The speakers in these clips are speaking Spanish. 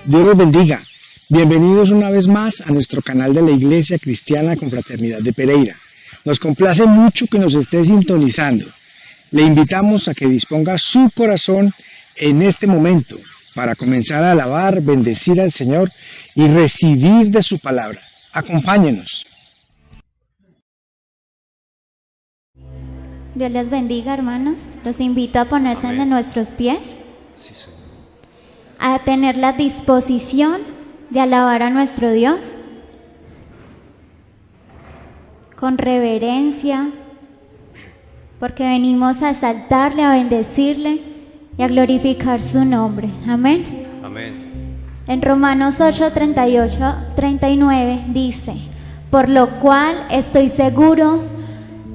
Dios los bendiga. Bienvenidos una vez más a nuestro canal de la Iglesia Cristiana Confraternidad de Pereira. Nos complace mucho que nos esté sintonizando. Le invitamos a que disponga su corazón en este momento para comenzar a alabar, bendecir al Señor y recibir de su palabra. Acompáñenos. Dios les bendiga, hermanos. Los invito a ponerse Amén. en nuestros pies, Sí, Señor. a tener la disposición de alabar a nuestro Dios con reverencia, porque venimos a exaltarle, a bendecirle y a glorificar su nombre. Amén. Amén. En Romanos 8, 38, 39 dice: por lo cual estoy seguro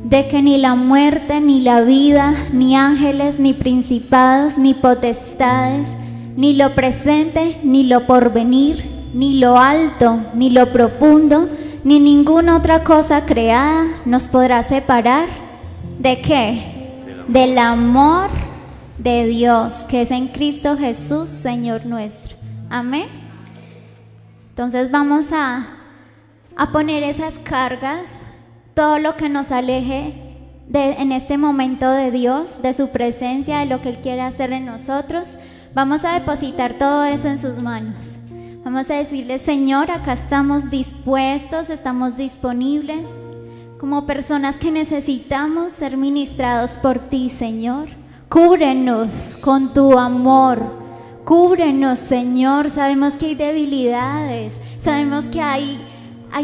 de que ni la muerte, ni la vida, ni ángeles, ni principados, ni potestades, ni lo presente, ni lo porvenir, ni lo alto, ni lo profundo, ni ninguna otra cosa creada nos podrá separar. ¿De qué? Del amor de Dios, que es en Cristo Jesús, Señor nuestro. Amén. Entonces vamos a poner esas cargas, todo lo que nos aleje en este momento de Dios, de su presencia, de lo que Él quiere hacer en nosotros. Vamos a depositar todo eso en sus manos. Vamos a decirle: Señor, acá estamos dispuestos, estamos disponibles como personas que necesitamos ser ministrados por ti, Señor. Cúbrenos con tu amor. Cúbrenos, Señor. Sabemos que hay debilidades, sabemos que hay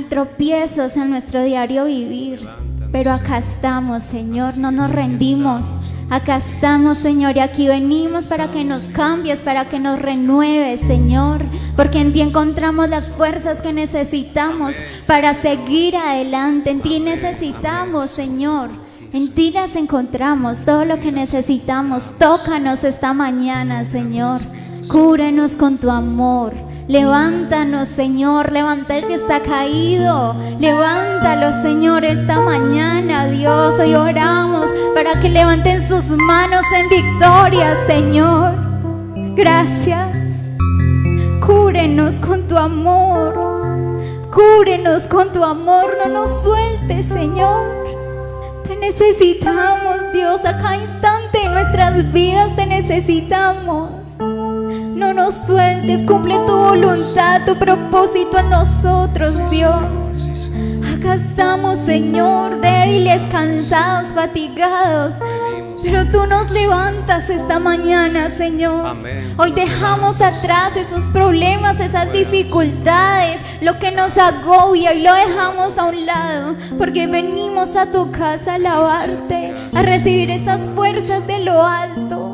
tropiezos en nuestro diario vivir, pero acá estamos, Señor, no nos rendimos. Acá estamos, Señor, y aquí venimos para que nos cambies, para que nos renueves, Señor, porque en ti encontramos las fuerzas que necesitamos para seguir adelante. En ti necesitamos, Señor, en ti las encontramos, todo lo que necesitamos. Tócanos esta mañana, Señor. Cúbrenos con tu amor. Levántanos, Señor, levanta el que está caído. Levántalo, Señor, esta mañana, Dios. Hoy oramos para que levanten sus manos en victoria, Señor. Gracias. Cúbrenos con tu amor. Cúbrenos con tu amor. No nos sueltes, Señor. Te necesitamos, Dios. A cada instante de nuestras vidas te necesitamos. No nos sueltes, cumple tu voluntad, tu propósito en nosotros, Dios. Acá estamos, Señor, débiles, cansados, fatigados, pero tú nos levantas esta mañana, Señor. Amén. Hoy dejamos atrás esos problemas, esas dificultades, lo que nos agobia, y lo dejamos a un lado, porque venimos a tu casa a alabarte, a recibir esas fuerzas de lo alto.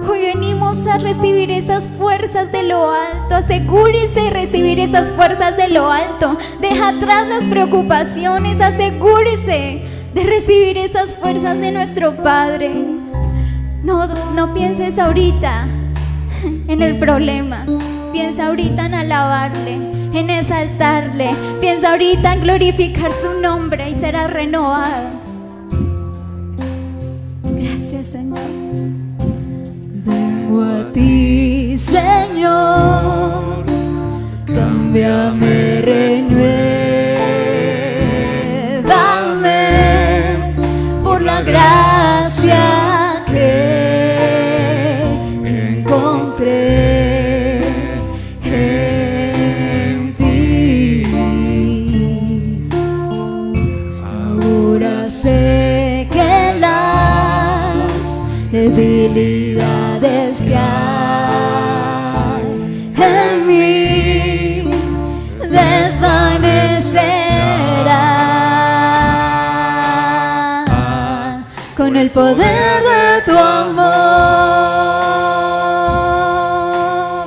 Hoy venimos a recibir esas fuerzas de lo alto. Asegúrese de recibir esas fuerzas de lo alto. Deja atrás las preocupaciones. Asegúrese de recibir esas fuerzas de nuestro Padre. No pienses ahorita en el problema. Piensa ahorita en alabarle, en exaltarle. Piensa ahorita en glorificar su nombre y serás renovado. Gracias, Señor. Vengo a ti, Señor, cámbiame, renuévame por la gracia que encontré en ti. Ahora sé que las debilidades que hay en mí desvanecerán con el poder de tu amor.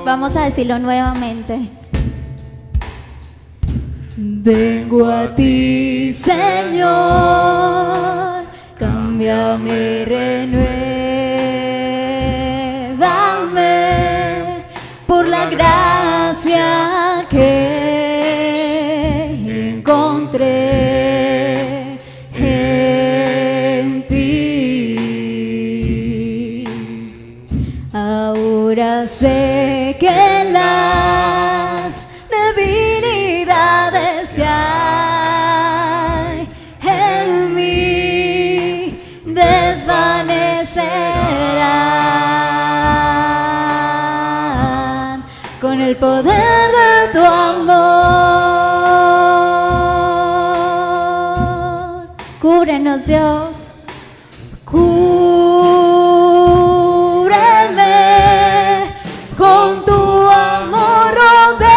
Vamos a decirlo nuevamente. Vengo a ti, Señor, cámbiame, renuévame por la gracia que encontré en ti. Ahora sé que la con el poder de tu amor. Cúbrenos, Dios. Cúbreme con tu amor, rodéame.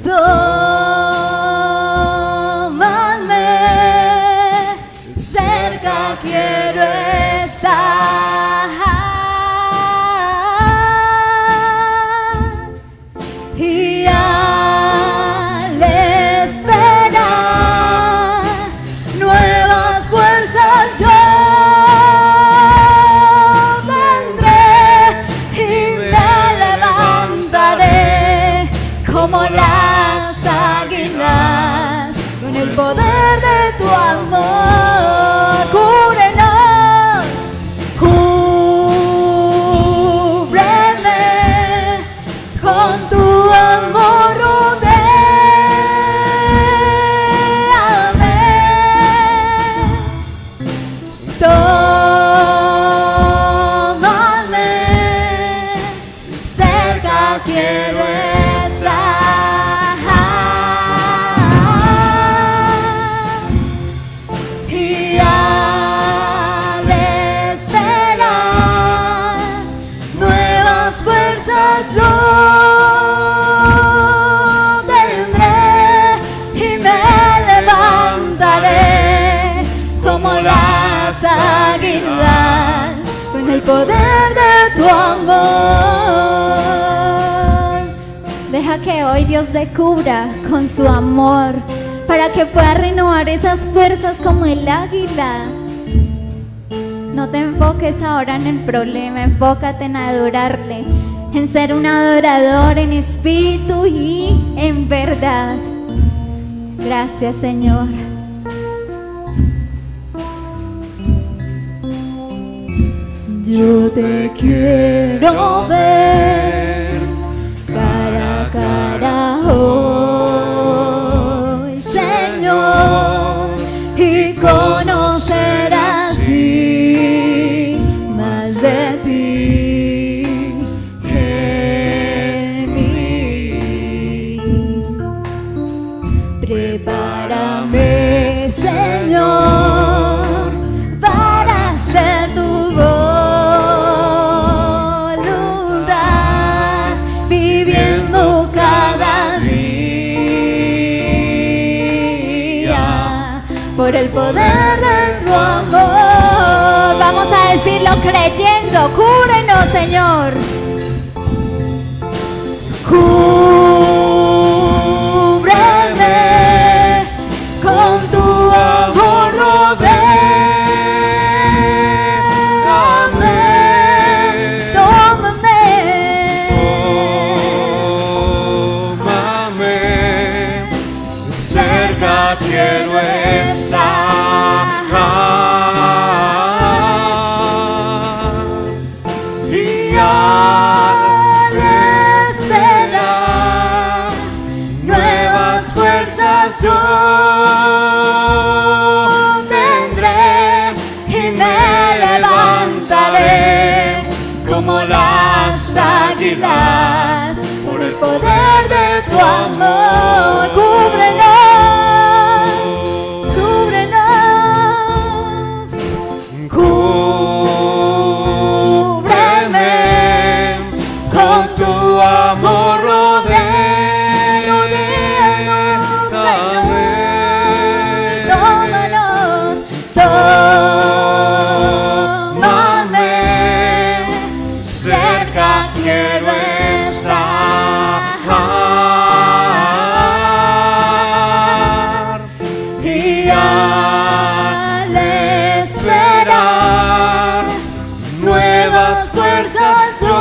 Tómame, cerca quiero estar. Y al esperar nuevas fuerzas yo tendré y me levantaré como las águilas con el poder de tu amor. Cúbrenos, cúbreme con tu amor, rodéame. Tómame, cerca quiero estar. Y al esperar nuevas fuerzas yo tendré y me levantaré como las águilas con el poder de tu amor. Deja que hoy Dios te cubra con su amor para que pueda renovar esas fuerzas como el águila. No te enfoques ahora en el problema, enfócate en adorarle, en ser un adorador en espíritu y en verdad. Gracias, Señor. Yo te quiero ver cara a cara hoy, Señor, y conocer así más de ti en mí. Prepárame, Señor, para hacer tu voluntad, viviendo cada día por el poder de tu amor. Vamos a decirlo creyendo. Cúbrenos, Señor. Cúbreme con tu amor, rodéame. Tómame, cerca quiero estar. Y al esperar nuevas fuerzas yo tendré y me levantaré como las águilas por el poder de tu amor. Cúbrenos, cúbrenos, cúbreme con tu amor, tómanos, tómame, cerca quiero estar. Y al esperar nuevas fuerzas yo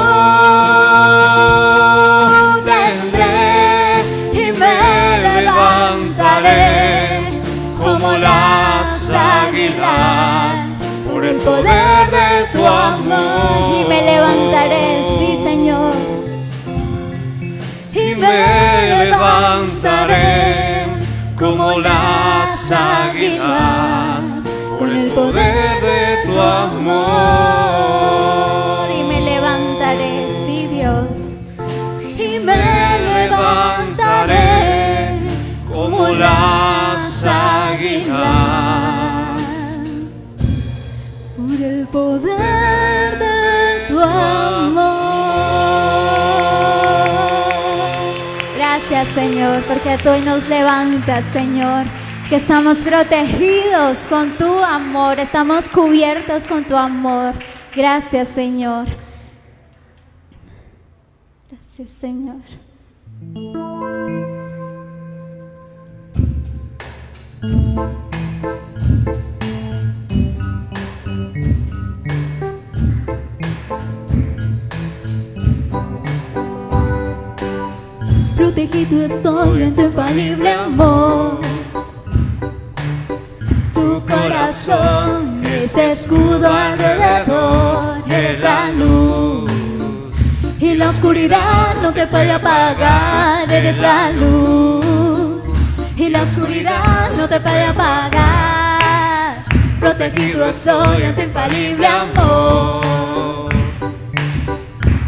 tendré y me levantaré como las águilas por el poder de tu amor. Y me levantaré, sí, Señor. Y me levantaré como las águilas por el poder de tu amor. el poder de tu amor. Gracias, Señor, porque tú hoy nos levantas, Señor, que estamos protegidos con tu amor, estamos cubiertos con tu amor. Gracias, Señor. Gracias, Señor. Protegido estoy en tu infalible amor. Tu corazón es escudo alrededor, eres la luz y la oscuridad no te puede apagar. Eres la luz y la oscuridad no te puede apagar. Protegido soy en tu infalible amor.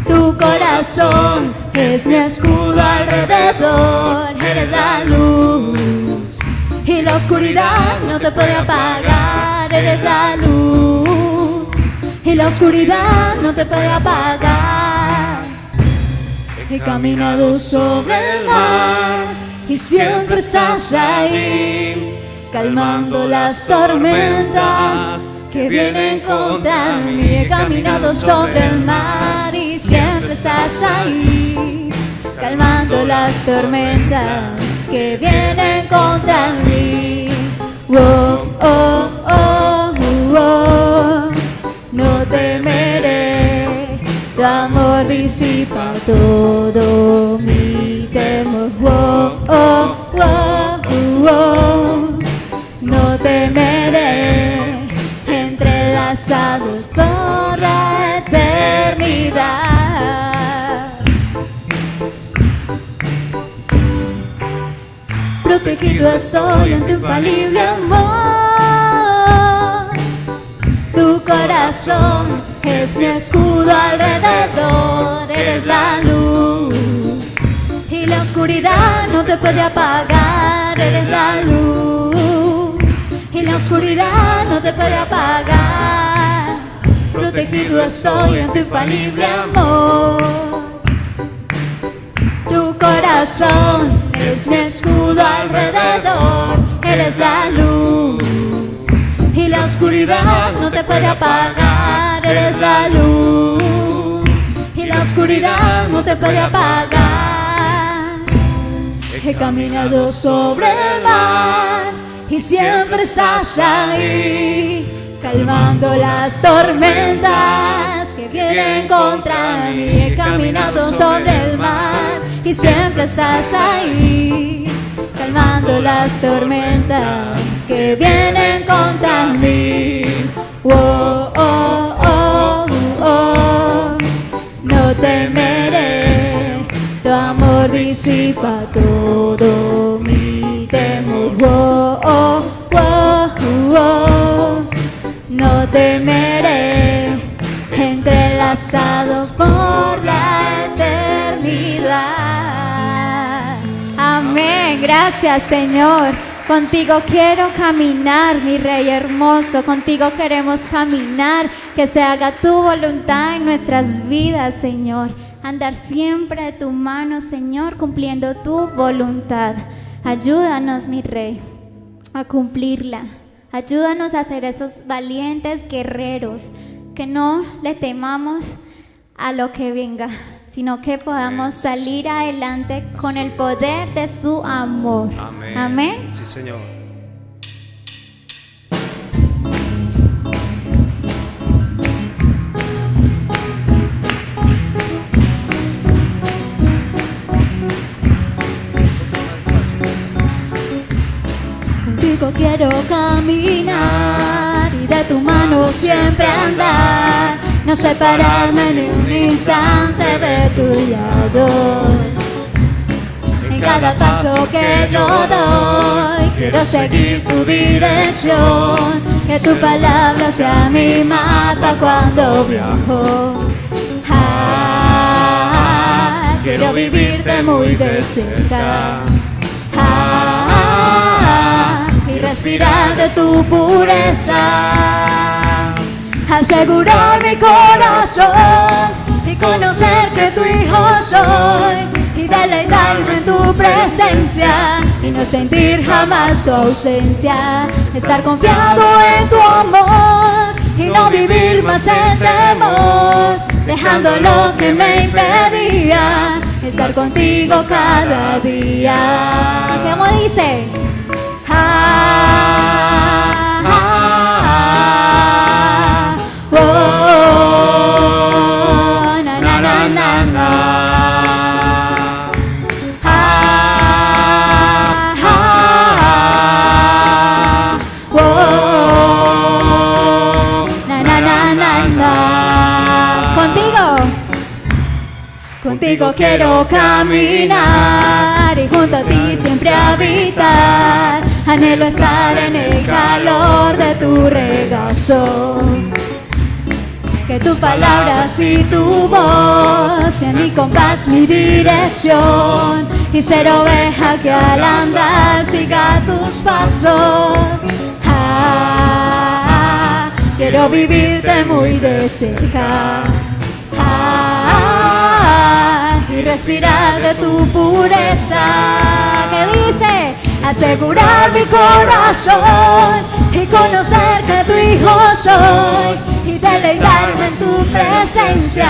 Tu corazón es mi escudo alrededor, eres la luz y la oscuridad no te puede apagar. Eres la luz y la oscuridad no te puede apagar. He caminado sobre el mar y siempre estás ahí, calmando las tormentas que vienen contra mí. He caminado sobre el mar y siempre estás ahí, calmando las tormentas que vienen contra mí. Oh, oh, oh, oh, no temeré, tu amor disipa todo mi temor. Oh, oh, oh, oh, no temeré, entrelazados por la eternidad. Protegido soy en tu infalible amor. Tu corazón es mi escudo alrededor, eres la luz y la oscuridad no te puede apagar. Eres la luz y la oscuridad no te puede apagar. Protegido soy en tu infalible amor. Tu corazón es mi escudo alrededor, eres la luz y la oscuridad no te puede apagar. Eres la luz y la oscuridad no te puede apagar. He caminado sobre el mar y siempre estás ahí, calmando las tormentas que vienen contra mí. He caminado sobre el mar y siempre estás ahí, calmando las tormentas que vienen contra mí. Oh, oh, oh, oh, no temeré, tu amor disipa todo mi temor. Oh, oh, oh, oh, no temeré, entrelazados por la eternidad. Amén, gracias, Señor. Contigo quiero caminar, mi Rey hermoso. Contigo queremos caminar, que se haga tu voluntad en nuestras vidas, Señor. Andar siempre de tu mano, Señor, cumpliendo tu voluntad. Ayúdanos, mi Rey, a cumplirla. Ayúdanos a ser esos valientes guerreros, que no le temamos a lo que venga, sino que podamos salir adelante con el poder de su amor. Amén. Amén. Sí, Señor. Contigo quiero caminar y de tu mano siempre andar, no separarme ni un instante de tu lado. En cada paso que yo doy, quiero seguir tu dirección, que tu palabra sea mi mapa cuando viajo. Quiero vivirte muy de cerca, y respirar de tu pureza. asegurar mi corazón y conocer que tu hijo soy y deleitarme en tu presencia y no sentir jamás tu ausencia, estar confiado en tu amor y no vivir más en temor, dejando lo que me impedía estar contigo cada día. ¿Cómo dice? Contigo quiero caminar y junto a ti siempre habitar. Anhelo estar en el calor de tu regazo. Que tus palabras y tu voz sean mi compás, mi dirección. Y ser oveja que al andar siga tus pasos. Quiero vivirte muy de cerca. Y respirar de tu pureza. ¿Qué dice? Asegurar mi corazón y conocer que tu hijo soy y deleitarme en tu presencia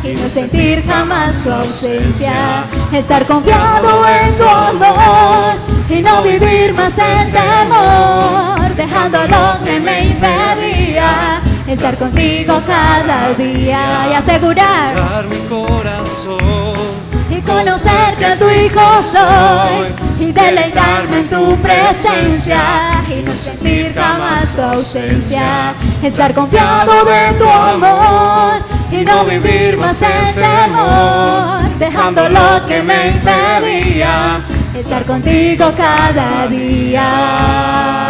y no sentir jamás tu ausencia, estar confiado en tu amor y no vivir más en temor, dejando lo que me impedía estar contigo cada día y asegurar mi corazón y conocer que tu hijo soy y deleitarme en tu presencia y no sentir jamás tu ausencia, estar confiado de tu amor y no vivir más en temor, dejando lo que me impedía estar contigo cada día.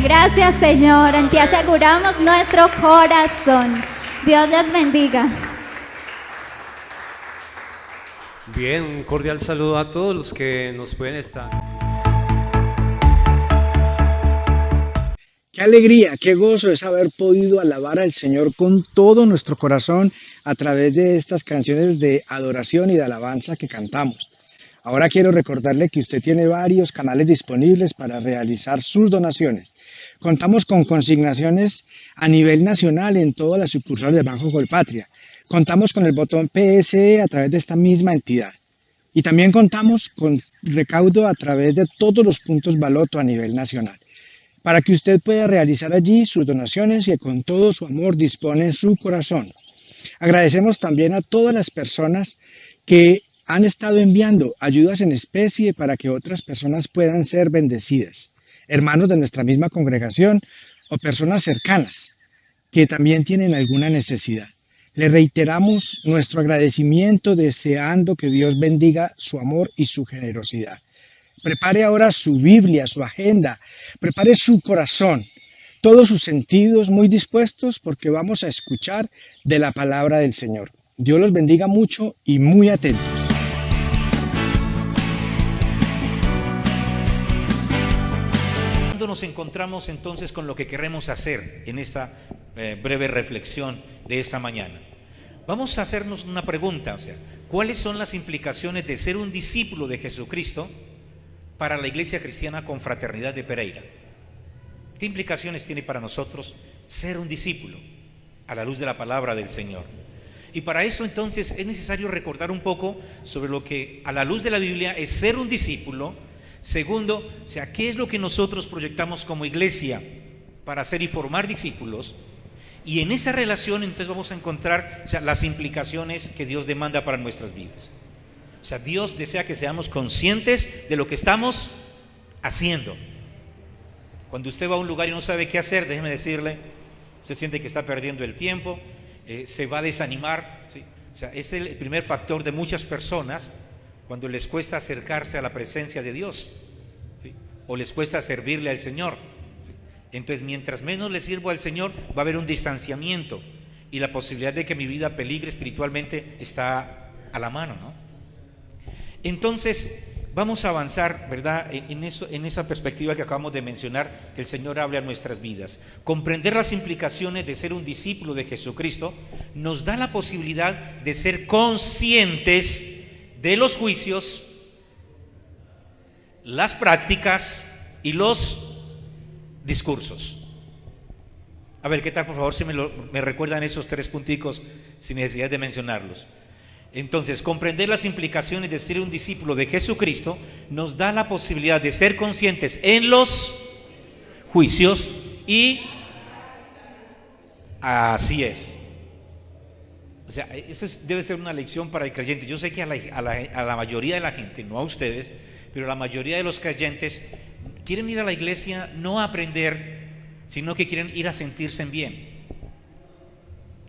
Gracias, Señor, en ti aseguramos nuestro corazón. Dios les bendiga. Bien, un cordial saludo a todos los que nos pueden estar. Qué alegría, qué gozo es haber podido alabar al Señor con todo nuestro corazón a través de estas canciones de adoración y de alabanza que cantamos. Ahora quiero recordarle que usted tiene varios canales disponibles para realizar sus donaciones. Contamos con consignaciones a nivel nacional en todas las sucursales del Banco Colpatria. Contamos con el botón PSE a través de esta misma entidad. Y también contamos con recaudo a través de todos los puntos Baloto a nivel nacional, para que usted pueda realizar allí sus donaciones y con todo su amor dispone en su corazón. Agradecemos también a todas las personas que han estado enviando ayudas en especie para que otras personas puedan ser bendecidas, hermanos de nuestra misma congregación o personas cercanas que también tienen alguna necesidad. Le reiteramos nuestro agradecimiento deseando que Dios bendiga su amor y su generosidad. Prepare ahora su Biblia, su agenda, prepare su corazón, todos sus sentidos muy dispuestos porque vamos a escuchar de la palabra del Señor. Dios los bendiga mucho y muy atentos. Nos encontramos entonces con lo que queremos hacer en esta breve reflexión de esta mañana. Vamos a hacernos una pregunta, ¿cuáles son las implicaciones de ser un discípulo de Jesucristo para la Iglesia Cristiana Confraternidad de Pereira? ¿Qué implicaciones tiene para nosotros ser un discípulo a la luz de la palabra del Señor? Y para eso entonces es necesario recordar un poco sobre lo que a la luz de la Biblia es ser un discípulo. Segundo, ¿qué es lo que nosotros proyectamos como iglesia para hacer y formar discípulos? Y en esa relación entonces vamos a encontrar las implicaciones que Dios demanda para nuestras vidas. Dios desea que seamos conscientes de lo que estamos haciendo. Cuando usted va a un lugar y no sabe qué hacer, déjeme decirle, se siente que está perdiendo el tiempo, se va a desanimar, ¿sí? Es el primer factor de muchas personas cuando les cuesta acercarse a la presencia de Dios, ¿sí? O les cuesta servirle al Señor, ¿sí? Entonces, mientras menos le sirvo al Señor, va a haber un distanciamiento y la posibilidad de que mi vida peligre espiritualmente está a la mano, ¿no? Entonces, vamos a avanzar, ¿verdad? En esa perspectiva que acabamos de mencionar, que el Señor hable a nuestras vidas. Comprender las implicaciones de ser un discípulo de Jesucristo nos da la posibilidad de ser conscientes de los juicios, las prácticas y los discursos. A ver, ¿qué tal, por favor, si me recuerdan esos 3 punticos sin necesidad de mencionarlos? Entonces, comprender las implicaciones de ser un discípulo de Jesucristo nos da la posibilidad de ser conscientes en los juicios y así es. O sea, esta debe ser una lección para el creyente. Yo sé que a la mayoría de la gente, no a ustedes, pero la mayoría de los creyentes quieren ir a la iglesia no a aprender, sino que quieren ir a sentirse bien.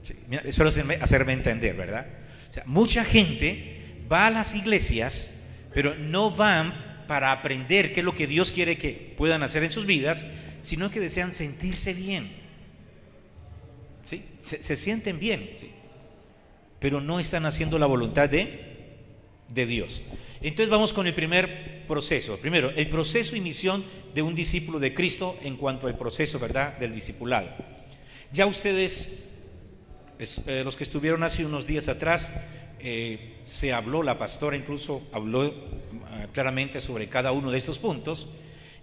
Sí, espero hacerme entender, ¿verdad? O sea, mucha gente va a las iglesias, pero no van para aprender qué es lo que Dios quiere que puedan hacer en sus vidas, sino que desean sentirse bien. ¿Sí? Se sienten bien, ¿sí? Pero no están haciendo la voluntad de Dios. Entonces vamos con el primer proceso. Primero, el proceso y misión de un discípulo de Cristo en cuanto al proceso, ¿verdad?, del discipulado. Ya ustedes, los que estuvieron hace unos días atrás, se habló, la pastora incluso habló claramente sobre cada uno de estos puntos,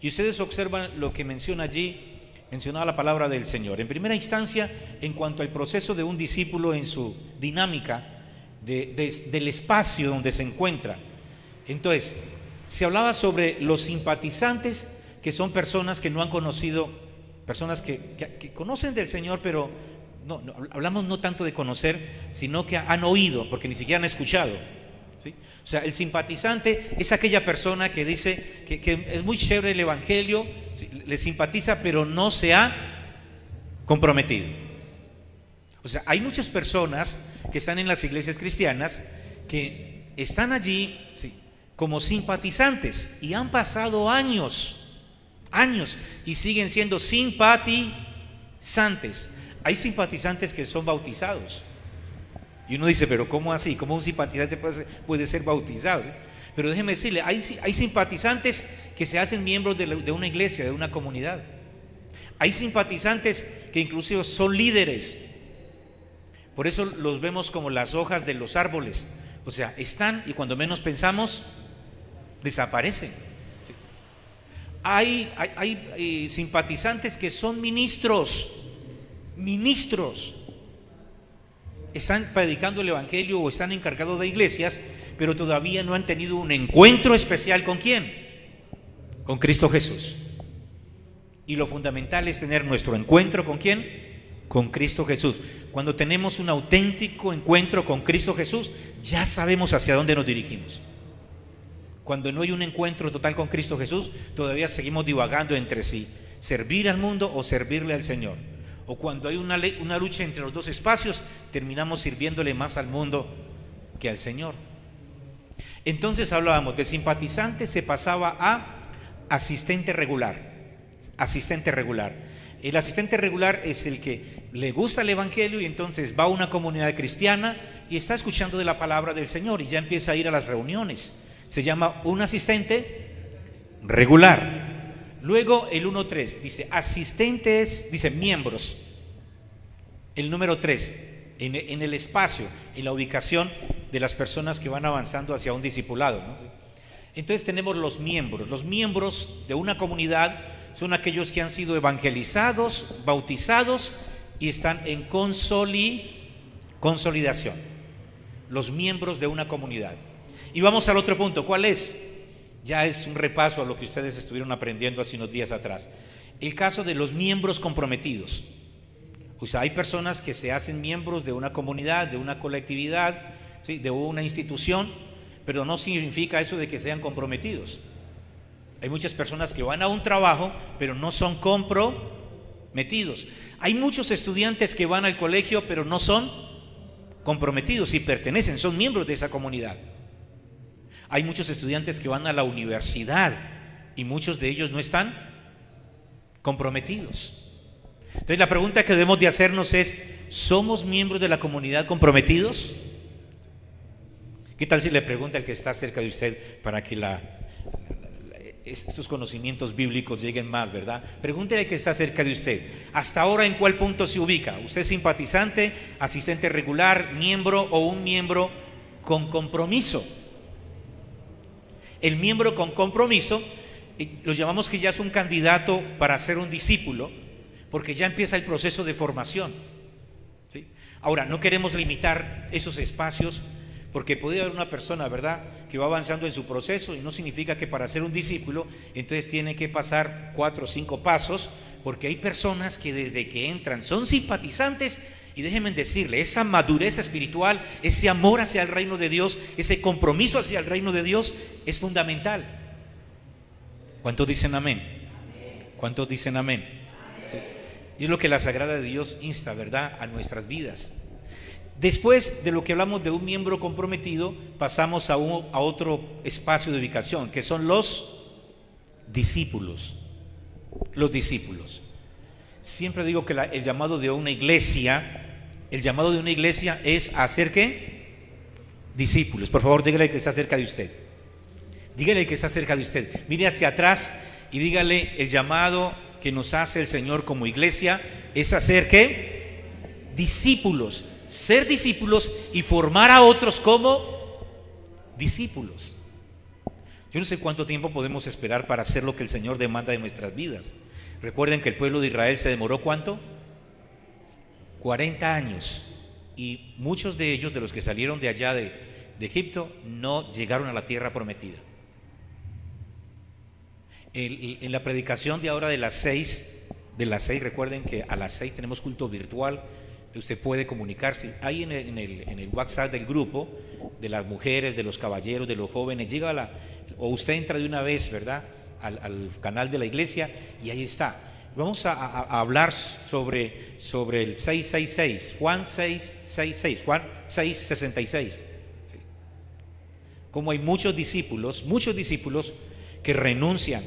y ustedes observan lo que menciona allí. Mencionaba la palabra del Señor. En primera instancia, en cuanto al proceso de un discípulo en su dinámica del espacio donde se encuentra. Entonces, se hablaba sobre los simpatizantes, que son personas que no han conocido, personas que conocen del Señor, pero no, hablamos no tanto de conocer, sino que han oído, porque ni siquiera han escuchado, ¿sí? O sea, el simpatizante es aquella persona que dice que es muy chévere el evangelio, ¿sí?, le simpatiza, pero no se ha comprometido. O sea, hay muchas personas que están en las iglesias cristianas que están allí, ¿sí?, como simpatizantes, y han pasado años y siguen siendo simpatizantes. Hay simpatizantes que son bautizados. Y uno dice, pero ¿cómo así? ¿Cómo un simpatizante puede ser bautizado? ¿Sí? Pero déjeme decirle, hay simpatizantes que se hacen miembros de una iglesia, de una comunidad. Hay simpatizantes que inclusive son líderes. Por eso los vemos como las hojas de los árboles. O sea, están y cuando menos pensamos, desaparecen. ¿Sí? Hay simpatizantes que son ministros. Están predicando el evangelio o están encargados de iglesias, pero todavía no han tenido un encuentro especial ¿con quién? Con Cristo Jesús. Y lo fundamental es tener nuestro encuentro ¿con quién? Con Cristo Jesús. Cuando tenemos un auténtico encuentro con Cristo Jesús, ya sabemos hacia dónde nos dirigimos. Cuando no hay un encuentro total con Cristo Jesús, todavía seguimos divagando entre si servir al mundo o servirle al Señor. O cuando hay una lucha entre los dos espacios, terminamos sirviéndole más al mundo que al Señor. Entonces hablábamos del simpatizante, se pasaba a asistente regular. El asistente regular es el que le gusta el evangelio y entonces va a una comunidad cristiana y está escuchando de la palabra del Señor y ya empieza a ir a las reuniones. Se llama un asistente regular. Luego el 1.3 dice asistentes, dice miembros. El número 3, en el espacio, en la ubicación de las personas que van avanzando hacia un discipulado, ¿no? Entonces tenemos los miembros. Los miembros de una comunidad son aquellos que han sido evangelizados, bautizados y están en consolidación. Los miembros de una comunidad. Y vamos al otro punto, ¿cuál es? Ya es un repaso a lo que ustedes estuvieron aprendiendo hace unos días atrás. El caso de los miembros comprometidos. O sea, hay personas que se hacen miembros de una comunidad, de una colectividad, ¿sí?, de una institución, pero no significa eso de que sean comprometidos. Hay muchas personas que van a un trabajo, pero no son comprometidos. Hay muchos estudiantes que van al colegio, pero no son comprometidos y pertenecen, son miembros de esa comunidad. Hay muchos estudiantes que van a la universidad y muchos de ellos no están comprometidos. Entonces la pregunta que debemos de hacernos es: ¿somos miembros de la comunidad comprometidos? ¿Qué tal si le pregunta al que está cerca de usted para que estos conocimientos bíblicos lleguen más, ¿verdad? Pregúntele al que está cerca de usted: ¿hasta ahora en cuál punto se ubica? ¿Usted es simpatizante, asistente regular, miembro o un miembro con compromiso? El miembro con compromiso lo llamamos que ya es un candidato para ser un discípulo, porque ya empieza el proceso de formación, ¿sí? Ahora, no queremos limitar esos espacios, porque puede haber una persona, ¿verdad?, que va avanzando en su proceso, y no significa que para ser un discípulo entonces tiene que pasar 4 o 5 pasos, porque hay personas que desde que entran son simpatizantes. Y déjenme decirle, esa madurez espiritual, ese amor hacia el reino de Dios, ese compromiso hacia el reino de Dios es fundamental. ¿Cuántos dicen amén? ¿Cuántos dicen amén? Sí. Y es lo que la Sagrada de Dios insta, ¿verdad?, a nuestras vidas. Después de lo que hablamos de un miembro comprometido, pasamos a otro espacio de ubicación, que son los discípulos. Los discípulos. Siempre digo que el llamado de una iglesia es hacer ¿qué? Discípulos. Por favor, dígale al que está cerca de usted. Dígale al que está cerca de usted. Mire hacia atrás y dígale: el llamado que nos hace el Señor como iglesia es hacer ¿qué? Discípulos. Ser discípulos y formar a otros como discípulos. Yo no sé cuánto tiempo podemos esperar para hacer lo que el Señor demanda de nuestras vidas. Recuerden que el pueblo de Israel se demoró ¿cuánto? 40 años. Y muchos de ellos, de los que salieron de allá de Egipto, no llegaron a la tierra prometida. En la predicación de ahora de las 6, recuerden que a las 6 tenemos culto virtual. Usted puede comunicarse ahí en el WhatsApp del grupo, de las mujeres, de los caballeros, de los jóvenes. O usted entra de una vez, ¿verdad?, al canal de la iglesia, y ahí está. Vamos a hablar sobre el 666, Juan 666, Juan 666. ¿Sí? Como hay muchos discípulos que renuncian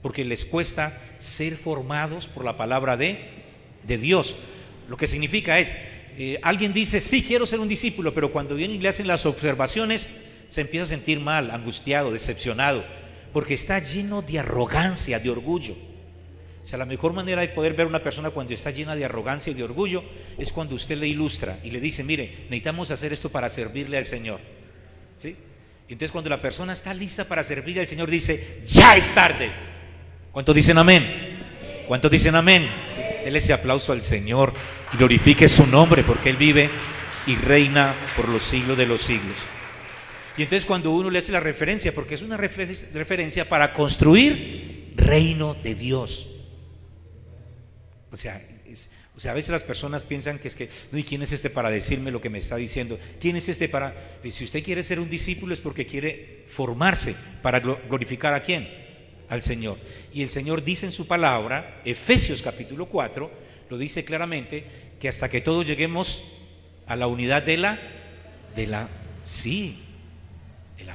porque les cuesta ser formados por la palabra de Dios. Lo que significa es, alguien dice: sí, quiero ser un discípulo, pero cuando vienen y le hacen las observaciones, se empieza a sentir mal, angustiado, decepcionado, porque está lleno de arrogancia, de orgullo. O sea, la mejor manera de poder ver a una persona cuando está llena de arrogancia y de orgullo es cuando usted le ilustra y le dice: mire, necesitamos hacer esto para servirle al Señor, ¿sí? Y entonces cuando la persona está lista para servirle al Señor, dice: ya es tarde. ¿Cuántos dicen amén? ¿Cuántos dicen amén? ¿Sí? Dele ese aplauso al Señor y glorifique su nombre, porque Él vive y reina por los siglos de los siglos. Y entonces cuando uno le hace la referencia, porque es una referencia para construir reino de Dios. O sea, a veces las personas piensan que es que, ¿y quién es este para decirme lo que me está diciendo? ¿Quién es este para...? Si usted quiere ser un discípulo es porque quiere formarse para glorificar ¿a quién? Al Señor. Y el Señor dice en su palabra, Efesios capítulo 4, lo dice claramente, que hasta que todos lleguemos a la unidad de la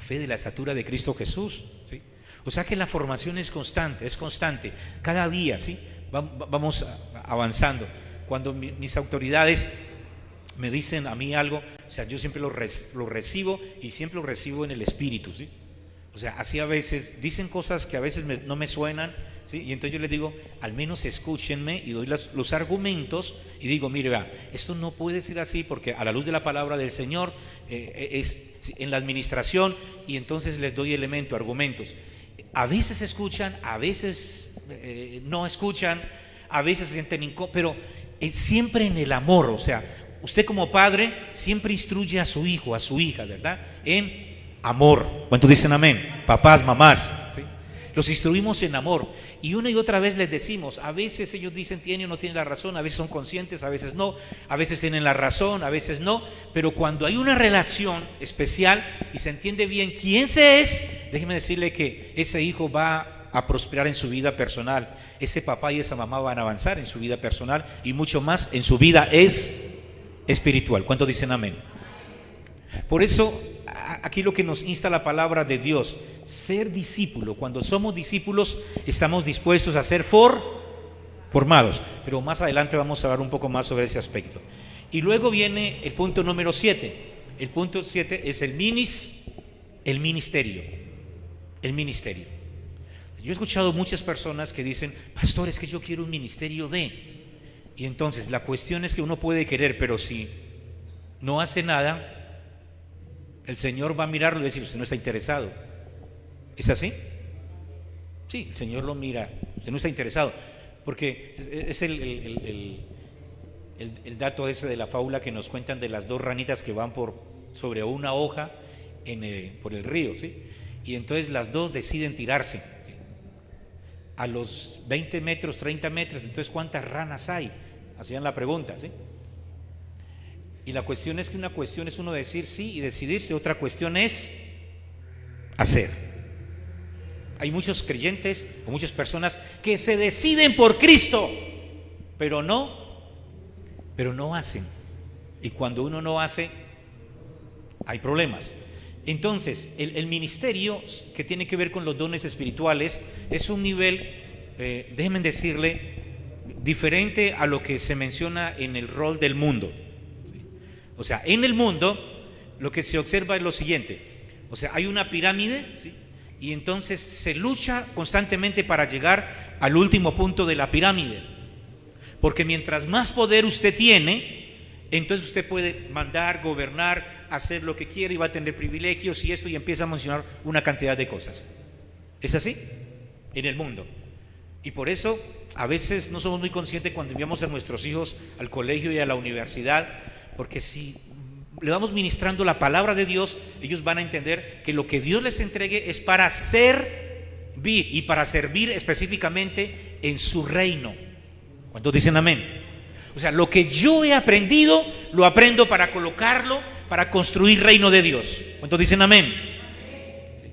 fe, de la estatura de Cristo Jesús, ¿sí? O sea que la formación es constante, cada día, ¿sí? Vamos avanzando. Cuando mis autoridades me dicen a mí algo, o sea, yo siempre lo recibo, y siempre lo recibo en el espíritu, ¿sí? O sea, así a veces dicen cosas que a veces no me suenan, ¿sí? Y entonces yo les digo: al menos escúchenme, y doy los argumentos y digo: mire, vea, esto no puede ser así, porque a la luz de la palabra del Señor es en la administración, y entonces les doy argumentos. A veces escuchan, a veces no escuchan, a veces se sienten incómodos, pero siempre en el amor. O sea, usted como padre siempre instruye a su hijo, a su hija, ¿verdad?, en amor. ¿Cuántos dicen amén? Papás, mamás, ¿sí? Los instruimos en amor, y una y otra vez les decimos. A veces ellos dicen tienen o no tienen la razón, a veces son conscientes, a veces no, a veces tienen la razón, a veces no, pero cuando hay una relación especial y se entiende bien quién se es, déjeme decirle que ese hijo va a prosperar en su vida personal, ese papá y esa mamá van a avanzar en su vida personal y mucho más en su vida espiritual. ¿Cuántos dicen amén? Por eso aquí lo que nos insta la palabra de Dios, ser discípulo. Cuando somos discípulos estamos dispuestos a ser formados, pero más adelante vamos a hablar un poco más sobre ese aspecto. Y luego viene el punto número 7. El punto 7 es el ministerio. El ministerio. Yo he escuchado muchas personas que dicen, pastor, es que yo quiero un ministerio de... Y entonces la cuestión es que uno puede querer, pero si no hace nada, el Señor va a mirarlo y decir, usted no está interesado. ¿Es así? Sí, el Señor lo mira, usted no está interesado. Porque es el dato ese de la fábula que nos cuentan de las dos ranitas que van sobre una hoja por el río, ¿sí? Y entonces las dos deciden tirarse, ¿sí? A los 20 metros, 30 metros, entonces ¿cuántas ranas hay? Hacían la pregunta, ¿sí? Y la cuestión es que una cuestión es uno decir sí y decidirse, otra cuestión es hacer. Hay muchos creyentes o muchas personas que se deciden por Cristo, pero no hacen. Y cuando uno no hace, hay problemas. Entonces, el ministerio que tiene que ver con los dones espirituales es un nivel, déjenme decirle, diferente a lo que se menciona en el rol del mundo. ¿Sí? O sea, en el mundo lo que se observa es lo siguiente. O sea, hay una pirámide, ¿sí? Y entonces se lucha constantemente para llegar al último punto de la pirámide. Porque mientras más poder usted tiene, entonces usted puede mandar, gobernar, hacer lo que quiera y va a tener privilegios y esto, y empieza a mencionar una cantidad de cosas. ¿Es así? En el mundo. Y por eso a veces no somos muy conscientes cuando enviamos a nuestros hijos al colegio y a la universidad, porque si le vamos ministrando la palabra de Dios, ellos van a entender que lo que Dios les entregue es para servir, y para servir específicamente en su reino. ¿Cuántos dicen amén? O sea, lo que yo he aprendido, lo aprendo para colocarlo, para construir reino de Dios. ¿Cuántos dicen amén? Sí.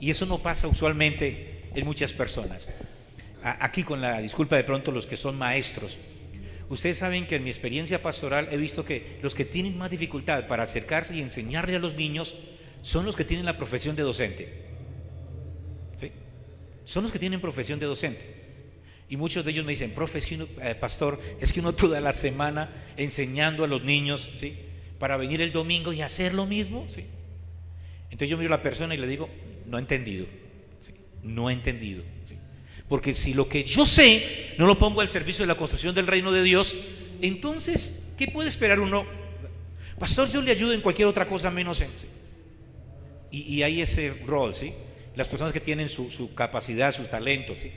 Y eso no pasa usualmente en muchas personas. Aquí, con la disculpa de pronto los que son maestros, ustedes saben que en mi experiencia pastoral he visto que los que tienen más dificultad para acercarse y enseñarle a los niños son los que tienen la profesión de docente. ¿Sí? Son los que tienen profesión de docente. Y muchos de ellos me dicen, profe, es que uno, pastor, es que uno toda la semana enseñando a los niños, ¿sí? Para venir el domingo y hacer lo mismo, ¿sí? Entonces yo miro a la persona y le digo, no he entendido, ¿sí? No he entendido, ¿sí? Porque si lo que yo sé no lo pongo al servicio de la construcción del reino de Dios, entonces, ¿qué puede esperar uno? Pastor, yo le ayudo en cualquier otra cosa menos en... ¿sí? Y hay ese rol, ¿sí? Las personas que tienen su capacidad, sus talentos, ¿sí?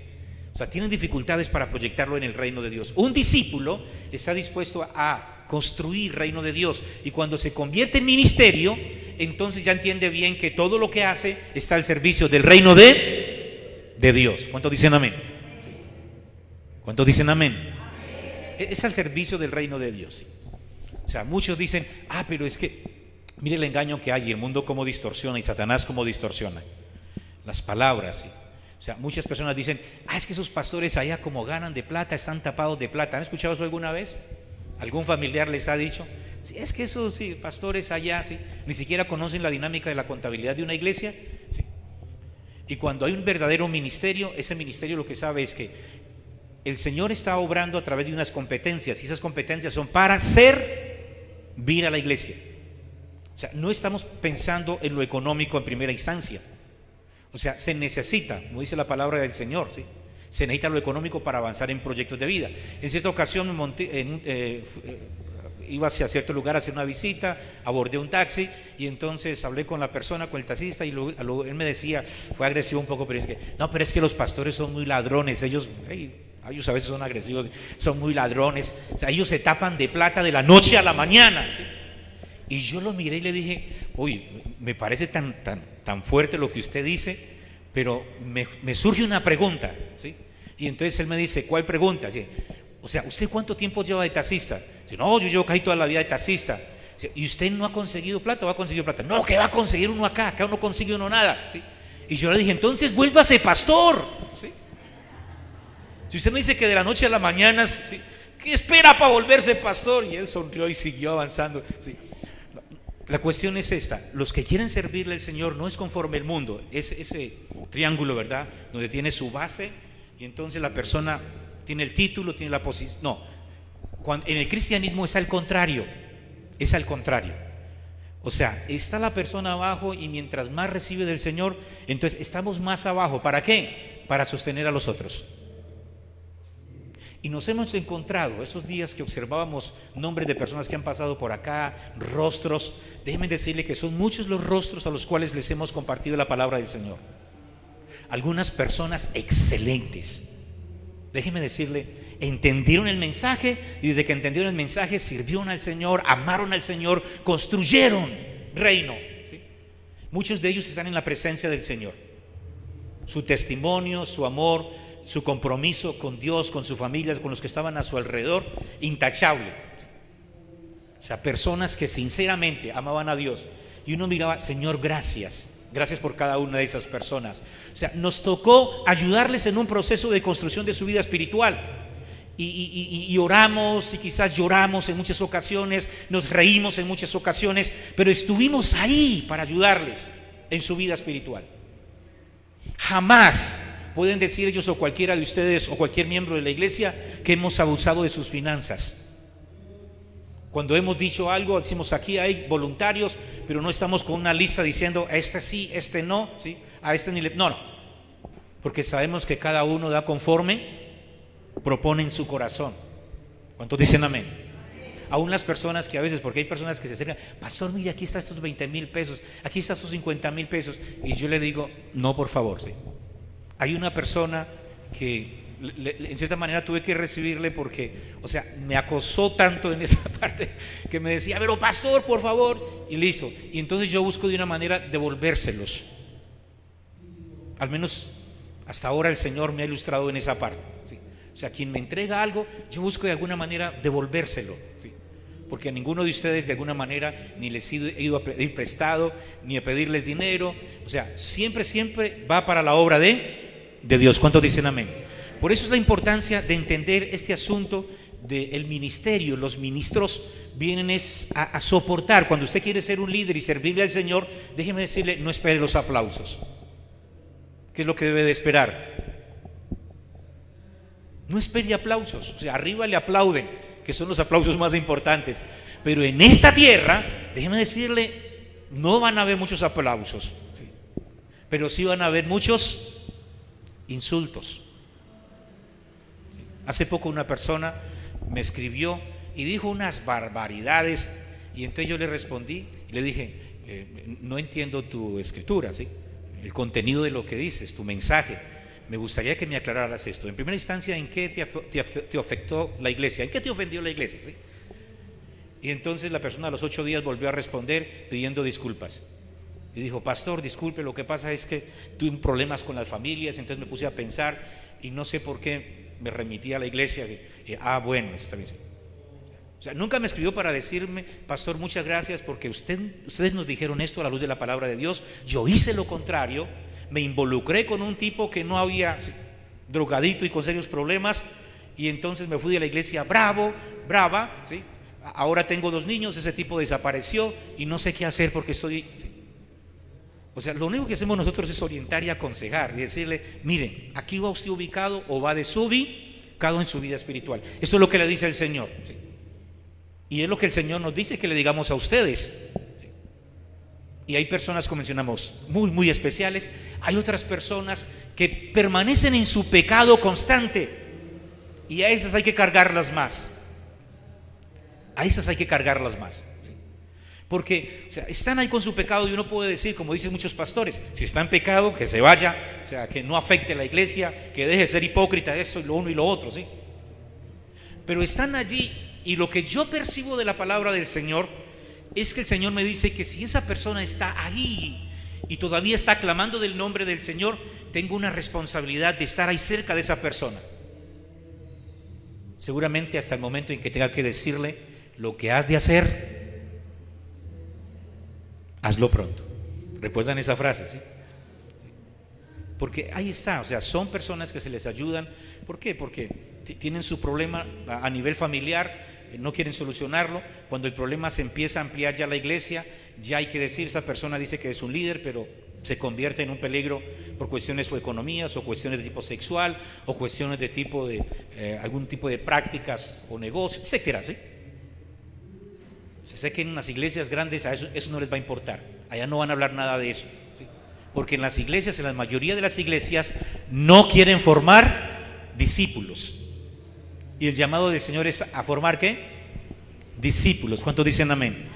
O sea, tienen dificultades para proyectarlo en el reino de Dios. Un discípulo está dispuesto a construir reino de Dios, y cuando se convierte en ministerio, entonces ya entiende bien que todo lo que hace está al servicio del reino de Dios. ¿Cuántos dicen amén? ¿Sí? ¿Cuántos dicen amén? ¿Sí? Es al servicio del reino de Dios, ¿sí? O sea, muchos dicen, pero es que mire el engaño que hay, y el mundo cómo distorsiona, y Satanás cómo distorsiona las palabras, ¿sí? O sea, muchas personas dicen, es que esos pastores allá como ganan de plata, están tapados de plata. ¿Han escuchado eso alguna vez? ¿Algún familiar les ha dicho? Sí, es que esos sí, pastores allá, sí, ni siquiera conocen la dinámica de la contabilidad de una iglesia, sí. Y cuando hay un verdadero ministerio, ese ministerio lo que sabe es que el Señor está obrando a través de unas competencias, y esas competencias son para servir a la iglesia. O sea, no estamos pensando en lo económico en primera instancia. O sea, se necesita, como dice la palabra del Señor, ¿sí? Se necesita lo económico para avanzar en proyectos de vida. En cierta ocasión me monté, iba hacia cierto lugar a hacer una visita, abordé un taxi, y entonces hablé con la persona, con el taxista, y él me decía, fue agresivo un poco, pero es que, no, pero es que los pastores son muy ladrones, ellos a veces son agresivos, son muy ladrones, o sea, ellos se tapan de plata de la noche a la mañana, ¿sí? Y yo lo miré y le dije, me parece tan fuerte lo que usted dice, pero me surge una pregunta, ¿sí? Y entonces él me dice, ¿cuál pregunta? ¿Sí? O sea, ¿usted cuánto tiempo lleva de taxista? Dice, no, yo llevo casi toda la vida de taxista. ¿Y usted no ha conseguido plata o va a conseguir plata? No, que va a conseguir uno acá no consigue uno nada, ¿sí? Y yo le dije, entonces vuélvase pastor, ¿sí? Si usted me dice que de la noche a la mañana, ¿sí? ¿Qué espera para volverse pastor? Y él sonrió y siguió avanzando, ¿sí? la cuestión es esta: los que quieren servirle al Señor no es conforme el mundo, es ese triángulo, ¿verdad?, donde tiene su base y entonces la persona tiene el título, tiene la posición. No, en el cristianismo es al contrario, es al contrario. O sea, está la persona abajo y mientras más recibe del Señor, entonces estamos más abajo. ¿Para qué? Para sostener a los otros. Y nos hemos encontrado esos días que observábamos nombres de personas que han pasado por acá, rostros. Déjenme decirle que son muchos los rostros a los cuales les hemos compartido la palabra del Señor. Algunas personas excelentes. Déjenme decirle, entendieron el mensaje y desde que entendieron el mensaje sirvieron al Señor, amaron al Señor, construyeron reino, ¿sí? Muchos de ellos están en la presencia del Señor. Su testimonio, su amor, su compromiso con Dios, con su familia, con los que estaban a su alrededor, intachable. O sea, personas que sinceramente amaban a Dios. Y uno miraba, Señor, gracias. Gracias por cada una de esas personas. O sea, nos tocó ayudarles en un proceso de construcción de su vida espiritual. Y oramos y quizás lloramos en muchas ocasiones, nos reímos en muchas ocasiones, pero estuvimos ahí para ayudarles en su vida espiritual. Jamás pueden decir ellos o cualquiera de ustedes o cualquier miembro de la iglesia que hemos abusado de sus finanzas. Cuando hemos dicho algo, decimos aquí hay voluntarios, pero no estamos con una lista diciendo este sí, este no, ¿sí? A este ni le... No, porque sabemos que cada uno da conforme propone en su corazón. ¿Cuántos dicen amén? Aún las personas que a veces, porque hay personas que se acercan, pastor, mire, aquí está estos 20,000 pesos, aquí está estos 50,000 pesos, y yo le digo, no, por favor, ¿sí? Hay una persona que en cierta manera tuve que recibirle porque, o sea, me acosó tanto en esa parte que me decía, pero pastor, por favor, y listo. Y entonces yo busco de una manera devolvérselos. Al menos hasta ahora el Señor me ha ilustrado en esa parte, ¿sí? O sea, quien me entrega algo, yo busco de alguna manera devolvérselo, ¿sí? Porque a ninguno de ustedes de alguna manera ni les he ido a pedir prestado, ni a pedirles dinero. O sea, siempre va para la obra de Dios. ¿Cuántos dicen amén? Por eso es la importancia de entender este asunto del ministerio. Los ministros vienen a soportar. Cuando usted quiere ser un líder y servirle al Señor, déjeme decirle, no espere los aplausos. ¿Qué es lo que debe de esperar? No espere aplausos. O sea, arriba le aplauden, que son los aplausos más importantes. Pero en esta tierra, déjeme decirle, no van a haber muchos aplausos, ¿sí? Pero sí van a haber muchos insultos. Hace poco una persona me escribió y dijo unas barbaridades y entonces yo le respondí y le dije, no entiendo tu escritura, ¿sí? El contenido de lo que dices, tu mensaje. Me gustaría que me aclararas esto. En primera instancia, ¿en qué te afectó la iglesia? ¿En qué te ofendió la iglesia? ¿Sí? Y entonces la persona a los 8 días volvió a responder pidiendo disculpas. Y dijo, pastor, disculpe, lo que pasa es que tuve problemas con las familias, entonces me puse a pensar y no sé por qué me remití a la iglesia. Bueno, está bien. O sea, nunca me escribió para decirme, pastor, muchas gracias porque ustedes nos dijeron esto a la luz de la palabra de Dios. Yo hice lo contrario, me involucré con un tipo que no había, drogadito y con serios problemas, y entonces me fui de la iglesia brava, ¿sí? Ahora tengo 2 niños, ese tipo desapareció y no sé qué hacer porque estoy... ¿sí? O sea, lo único que hacemos nosotros es orientar y aconsejar y decirle, miren, aquí va usted ubicado o va desubicado en su vida espiritual. Eso es lo que le dice el Señor, ¿sí? Y es lo que el Señor nos dice que le digamos a ustedes, ¿sí? Y hay personas, como mencionamos, muy, muy especiales. Hay otras personas que permanecen en su pecado constante y a esas hay que cargarlas más. A esas hay que cargarlas más, ¿sí? Porque, o sea, están ahí con su pecado y uno puede decir, como dicen muchos pastores, si está en pecado, que se vaya, o sea, que no afecte a la iglesia, que deje de ser hipócrita, esto y lo uno y lo otro, ¿sí? Pero están allí y lo que yo percibo de la palabra del Señor es que el Señor me dice que si esa persona está ahí y todavía está clamando del nombre del Señor, tengo una responsabilidad de estar ahí cerca de esa persona. Seguramente hasta el momento en que tenga que decirle lo que has de hacer, hazlo pronto. ¿Recuerdan esa frase? ¿Sí? Sí. Porque ahí está, o sea, son personas que se les ayudan. ¿Por qué? Porque tienen su problema a nivel familiar, no quieren solucionarlo. Cuando el problema se empieza a ampliar ya la iglesia, ya hay que decir, esa persona dice que es un líder, pero se convierte en un peligro por cuestiones o económicas, o cuestiones de tipo sexual, o cuestiones de tipo de algún tipo de prácticas o negocios, etcétera, ¿sí? Se sé que en unas iglesias grandes a eso no les va a importar, allá no van a hablar nada de eso, ¿sí? Porque en las iglesias, en la mayoría de las iglesias, no quieren formar discípulos. Y el llamado del Señor es a formar ¿qué? Discípulos. ¿Cuántos dicen amén?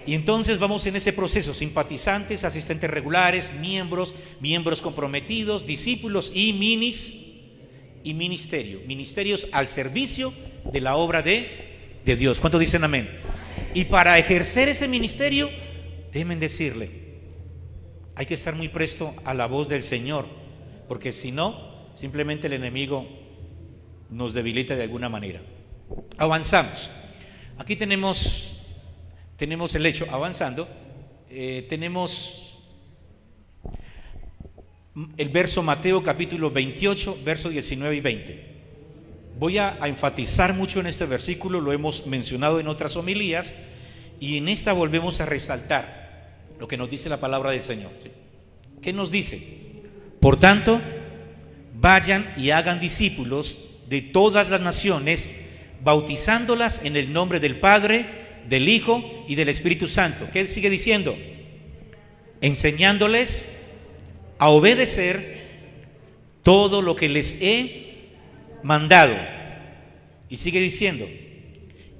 Y entonces vamos en ese proceso: simpatizantes, asistentes regulares, miembros comprometidos, discípulos y ministerio. Ministerios al servicio de la obra de Dios. ¿Cuántos dicen amén? Y para ejercer ese ministerio, déjenme decirle, hay que estar muy presto a la voz del Señor, porque si no, simplemente el enemigo nos debilita de alguna manera. Avanzamos. Aquí tenemos el hecho, avanzando, tenemos el verso Mateo capítulo 28, versos 19 y 20. Voy a enfatizar mucho en este versículo, lo hemos mencionado en otras homilías, y en esta volvemos a resaltar lo que nos dice la palabra del Señor, ¿sí? ¿Qué nos dice? Por tanto, vayan y hagan discípulos de todas las naciones, bautizándolas en el nombre del Padre, del Hijo y del Espíritu Santo. ¿Qué sigue diciendo? Enseñándoles a obedecer todo lo que les he mandado. Y sigue diciendo,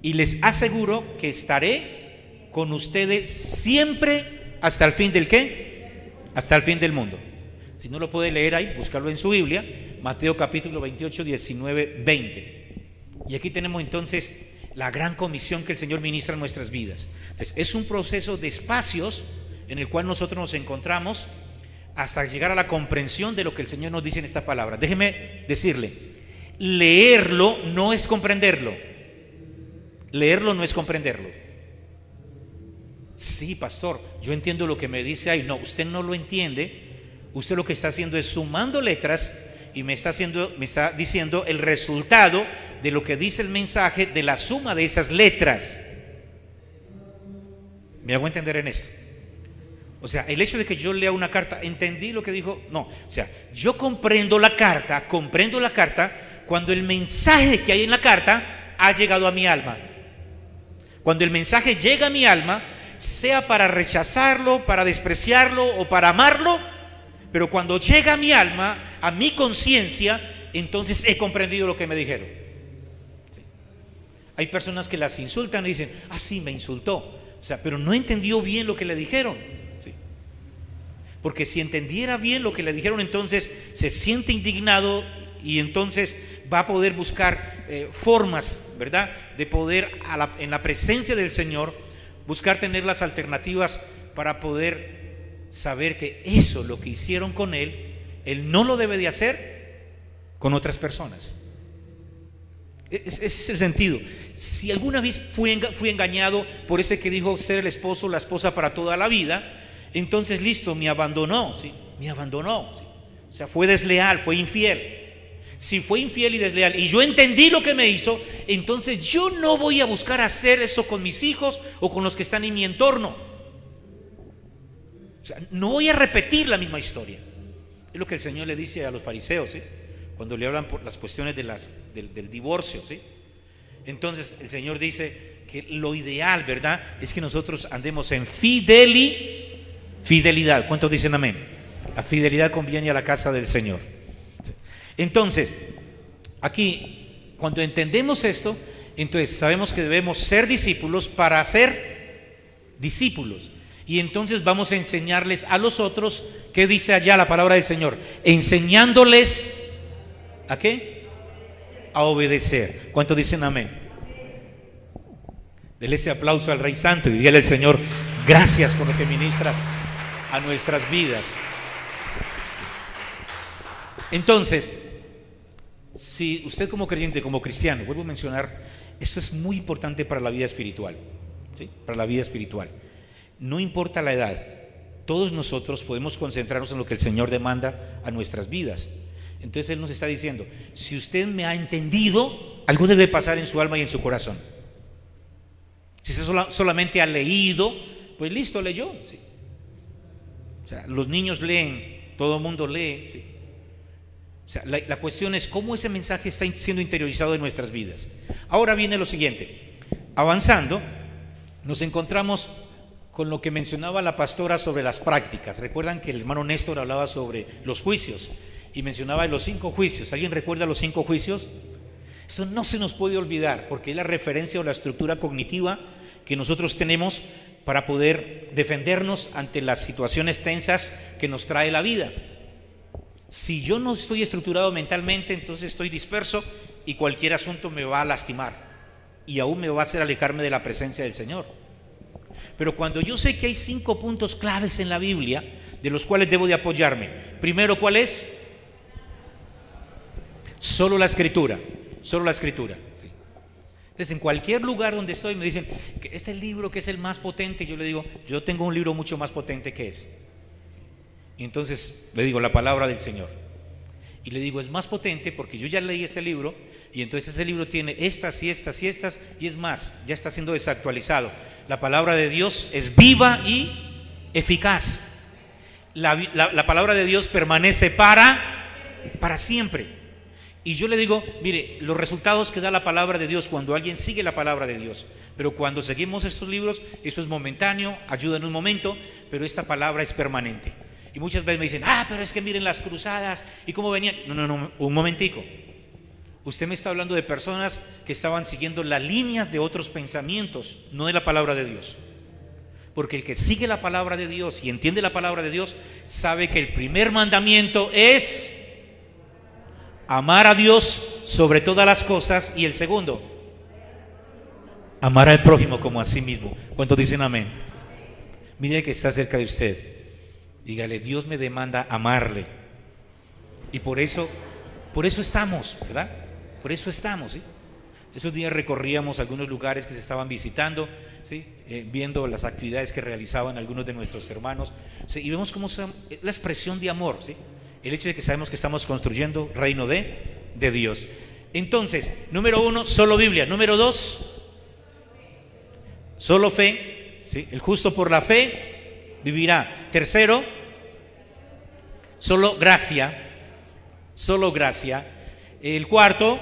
y les aseguro que estaré con ustedes siempre hasta el fin del ¿qué? Hasta el fin del mundo. Si no lo puede leer ahí, búscalo en su Biblia, Mateo capítulo 28, 19, 20. Y aquí tenemos entonces la gran comisión que el Señor ministra en nuestras vidas. Entonces, es un proceso de espacios en el cual nosotros nos encontramos hasta llegar a la comprensión de lo que el Señor nos dice en esta palabra. Déjeme decirle, leerlo no es comprenderlo. Leerlo no es comprenderlo. Sí, pastor, yo entiendo lo que me dice ahí. No, usted no lo entiende. Usted lo que está haciendo es sumando letras y me está diciendo el resultado de lo que dice el mensaje de la suma de esas letras. ¿Me hago entender en esto? O sea, el hecho de que yo lea una carta, ¿entendí lo que dijo? No, o sea, yo comprendo la carta cuando el mensaje que hay en la carta ha llegado a mi alma. Cuando el mensaje llega a mi alma, sea para rechazarlo, para despreciarlo o para amarlo, pero cuando llega a mi alma, a mi conciencia, entonces he comprendido lo que me dijeron. Sí. Hay personas que las insultan y dicen, ah, sí, me insultó. O sea, pero no entendió bien lo que le dijeron. Sí. Porque si entendiera bien lo que le dijeron, entonces se siente indignado y entonces va a poder buscar formas, ¿verdad?, de poder en la presencia del Señor buscar tener las alternativas para poder saber que eso, lo que hicieron con él no lo debe de hacer con otras personas. Ese es el sentido. Si alguna vez fui engañado por ese que dijo ser el esposo, la esposa para toda la vida, entonces listo, me abandonó, ¿sí? Me abandonó, ¿sí? O sea, fue desleal, fue infiel. Si fue infiel y desleal y yo entendí lo que me hizo, entonces yo no voy a buscar hacer eso con mis hijos o con los que están en mi entorno. O sea, no voy a repetir la misma historia. Es lo que el Señor le dice a los fariseos, ¿sí?, cuando le hablan por las cuestiones del divorcio, ¿sí? Entonces el Señor dice que lo ideal, ¿verdad?, es que nosotros andemos en fidelidad. ¿Cuántos dicen amén? La fidelidad conviene a la casa del Señor. Entonces, aquí, cuando entendemos esto, entonces sabemos que debemos ser discípulos para ser discípulos. Y entonces vamos a enseñarles a los otros, ¿qué dice allá la palabra del Señor? Enseñándoles, ¿a qué? A obedecer. ¿Cuántos dicen amén? Dele ese aplauso al Rey Santo y dígale al Señor, gracias por lo que ministras a nuestras vidas. Entonces, si usted como creyente, como cristiano, vuelvo a mencionar, esto es muy importante para la vida espiritual, ¿sí? Para la vida espiritual. No importa la edad, todos nosotros podemos concentrarnos en lo que el Señor demanda a nuestras vidas. Entonces Él nos está diciendo, si usted me ha entendido, algo debe pasar en su alma y en su corazón. Si usted solamente ha leído, pues listo, leyó. ¿Sí? O sea, los niños leen, todo el mundo lee. ¿Sí? O sea, la cuestión es cómo ese mensaje está siendo interiorizado en nuestras vidas. Ahora viene lo siguiente. Avanzando, nos encontramos con lo que mencionaba la pastora sobre las prácticas. Recuerdan que el hermano Néstor hablaba sobre los juicios y mencionaba los 5 juicios. ¿Alguien recuerda los 5 juicios? Esto no se nos puede olvidar porque es la referencia o la estructura cognitiva que nosotros tenemos para poder defendernos ante las situaciones tensas que nos trae la vida. Si yo no estoy estructurado mentalmente, entonces estoy disperso y cualquier asunto me va a lastimar y aún me va a hacer alejarme de la presencia del Señor. Pero cuando yo sé que hay 5 puntos claves en la Biblia de los cuales debo de apoyarme, primero, ¿cuál es? Solo la Escritura, solo la Escritura. Sí. Entonces, en cualquier lugar donde estoy me dicen que este libro que es el más potente, yo le digo, yo tengo un libro mucho más potente que ese. Y entonces le digo la palabra del Señor. Y le digo, es más potente porque yo ya leí ese libro y entonces ese libro tiene estas y estas y estas y es más, ya está siendo desactualizado. La palabra de Dios es viva y eficaz. La palabra de Dios permanece para siempre. Y yo le digo, mire, los resultados que da la palabra de Dios cuando alguien sigue la palabra de Dios, pero cuando seguimos estos libros, eso es momentáneo, ayuda en un momento, pero esta palabra es permanente. Y muchas veces me dicen, pero es que miren las cruzadas y cómo venían. No, un momentico. Usted me está hablando de personas que estaban siguiendo las líneas de otros pensamientos, no de la palabra de Dios. Porque el que sigue la palabra de Dios y entiende la palabra de Dios, sabe que el primer mandamiento es amar a Dios sobre todas las cosas y el segundo, amar al prójimo como a sí mismo. ¿Cuántos dicen amén? Mire que está cerca de usted. Dígale, Dios me demanda amarle. Y por eso estamos, ¿verdad? Por eso estamos, ¿sí? Esos días recorríamos algunos lugares que se estaban visitando, ¿sí? Viendo las actividades que realizaban algunos de nuestros hermanos, ¿sí? Y vemos cómo la expresión de amor, ¿sí? El hecho de que sabemos que estamos construyendo reino de Dios. Entonces, número 1, solo Biblia. Número 2, solo fe, ¿sí? El justo por la fe vivirá. Tercero, solo gracia. Solo gracia. El cuarto,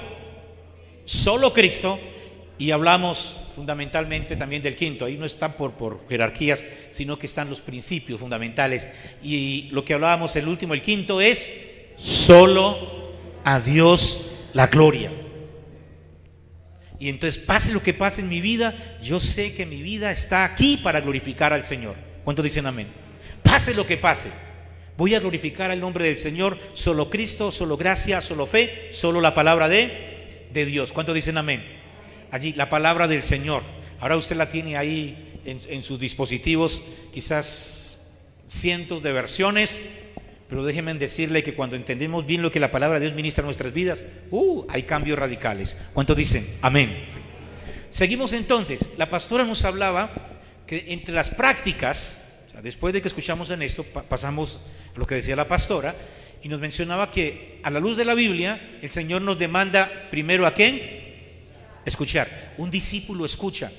solo Cristo. Y hablamos fundamentalmente también del quinto. Ahí no están por jerarquías, sino que están los principios fundamentales. Y lo que hablábamos el último, el quinto, es solo a Dios la gloria. Y entonces, pase lo que pase en mi vida, yo sé que mi vida está aquí para glorificar al Señor. ¿Cuántos dicen amén? Pase lo que pase, voy a glorificar el nombre del Señor. Solo Cristo, solo gracia, solo fe, solo la palabra de Dios. ¿Cuántos dicen amén? Allí, la palabra del Señor. Ahora usted la tiene ahí en sus dispositivos, quizás cientos de versiones, pero déjenme decirle que cuando entendemos bien lo que la palabra de Dios ministra en nuestras vidas, hay cambios radicales. ¿Cuántos dicen amén? Sí. Seguimos entonces. La pastora nos hablaba que entre las prácticas, o sea, después de que escuchamos en esto, pasamos a lo que decía la pastora, y nos mencionaba que a la luz de la Biblia, el Señor nos demanda primero ¿a quién? Escuchar. Un discípulo escucha.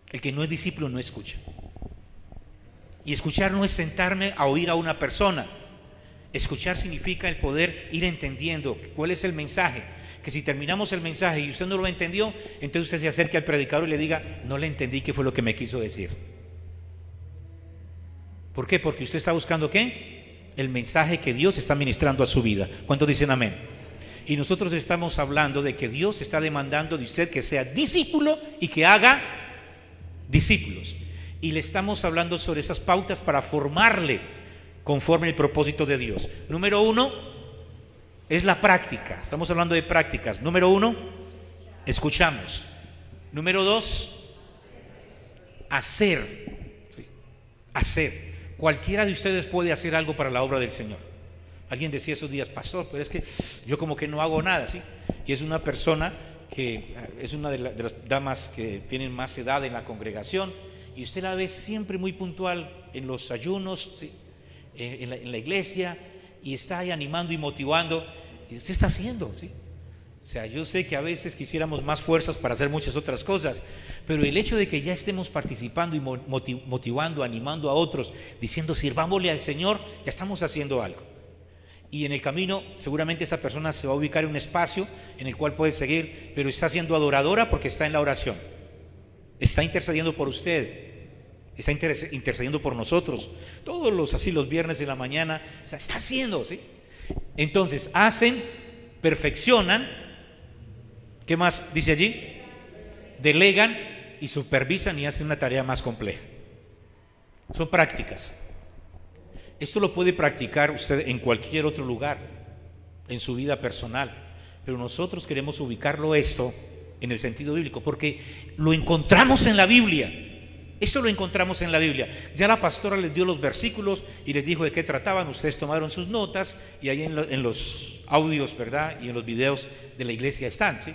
El que no es discípulo no escucha. Y escuchar no es sentarme a oír a una persona. Escuchar significa el poder ir entendiendo cuál es el mensaje. Que si terminamos el mensaje y usted no lo entendió, entonces usted se acerque al predicador y le diga, no le entendí qué fue lo que me quiso decir. ¿Por qué? Porque usted está buscando ¿qué? El mensaje que Dios está ministrando a su vida. ¿Cuántos dicen amén? Y nosotros estamos hablando de que Dios está demandando de usted que sea discípulo y que haga discípulos. Y le estamos hablando sobre esas pautas para formarle conforme el propósito de Dios. Número 1 es la práctica. Estamos hablando de prácticas. Número 1, escuchamos. Número 2, hacer. Sí, hacer. Cualquiera de ustedes puede hacer algo para la obra del Señor. Alguien decía esos días, pastor, pero es que yo como que no hago nada, ¿sí? Y es una persona que es una de las damas que tienen más edad en la congregación, y usted la ve siempre muy puntual en los ayunos, ¿sí? en la iglesia, y está ahí animando y motivando. Y usted está haciendo, ¿sí? O sea, yo sé que a veces quisiéramos más fuerzas para hacer muchas otras cosas, pero el hecho de que ya estemos participando y motivando, animando a otros, diciendo sirvámosle al Señor, ya estamos haciendo algo. Y en el camino seguramente esa persona se va a ubicar en un espacio en el cual puede seguir, pero está siendo adoradora porque está en la oración, está intercediendo por usted, está intercediendo por nosotros, todos los viernes de la mañana, o sea, está haciendo, ¿sí? Entonces hacen, perfeccionan, ¿qué más dice allí? Delegan y supervisan y hacen una tarea más compleja. Son prácticas. Esto lo puede practicar usted en cualquier otro lugar, en su vida personal, pero nosotros queremos ubicarlo esto en el sentido bíblico, porque lo encontramos en la Biblia. Esto lo encontramos en la Biblia. Ya la pastora les dio los versículos y les dijo de qué trataban. Ustedes tomaron sus notas y ahí en los audios, ¿verdad? Y en los videos de la iglesia están, ¿sí?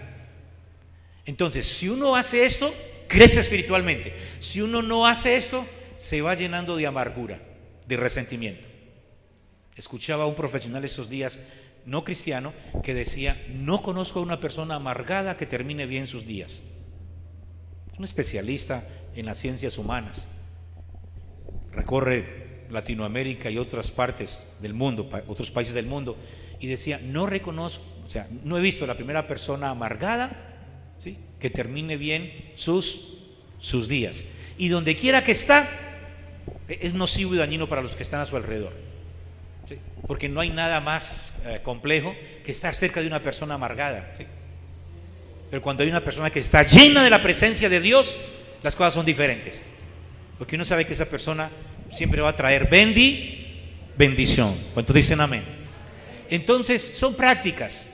Entonces, si uno hace esto, crece espiritualmente. Si uno no hace esto, se va llenando de amargura, de resentimiento. Escuchaba a un profesional estos días, no cristiano, que decía: no conozco a una persona amargada que termine bien sus días. Un especialista en las ciencias humanas, recorre Latinoamérica y otras partes del mundo, otros países del mundo, y decía: no reconozco, o sea, no he visto la primera persona amargada, ¿sí?, que termine bien sus días. Y donde quiera que está, es nocivo y dañino para los que están a su alrededor, ¿sí? Porque no hay nada más complejo que estar cerca de una persona amargada, ¿sí? Pero cuando hay una persona que está llena de la presencia de Dios, las cosas son diferentes, porque uno sabe que esa persona siempre va a traer bendición. ¿Cuántos dicen amén? Entonces son prácticas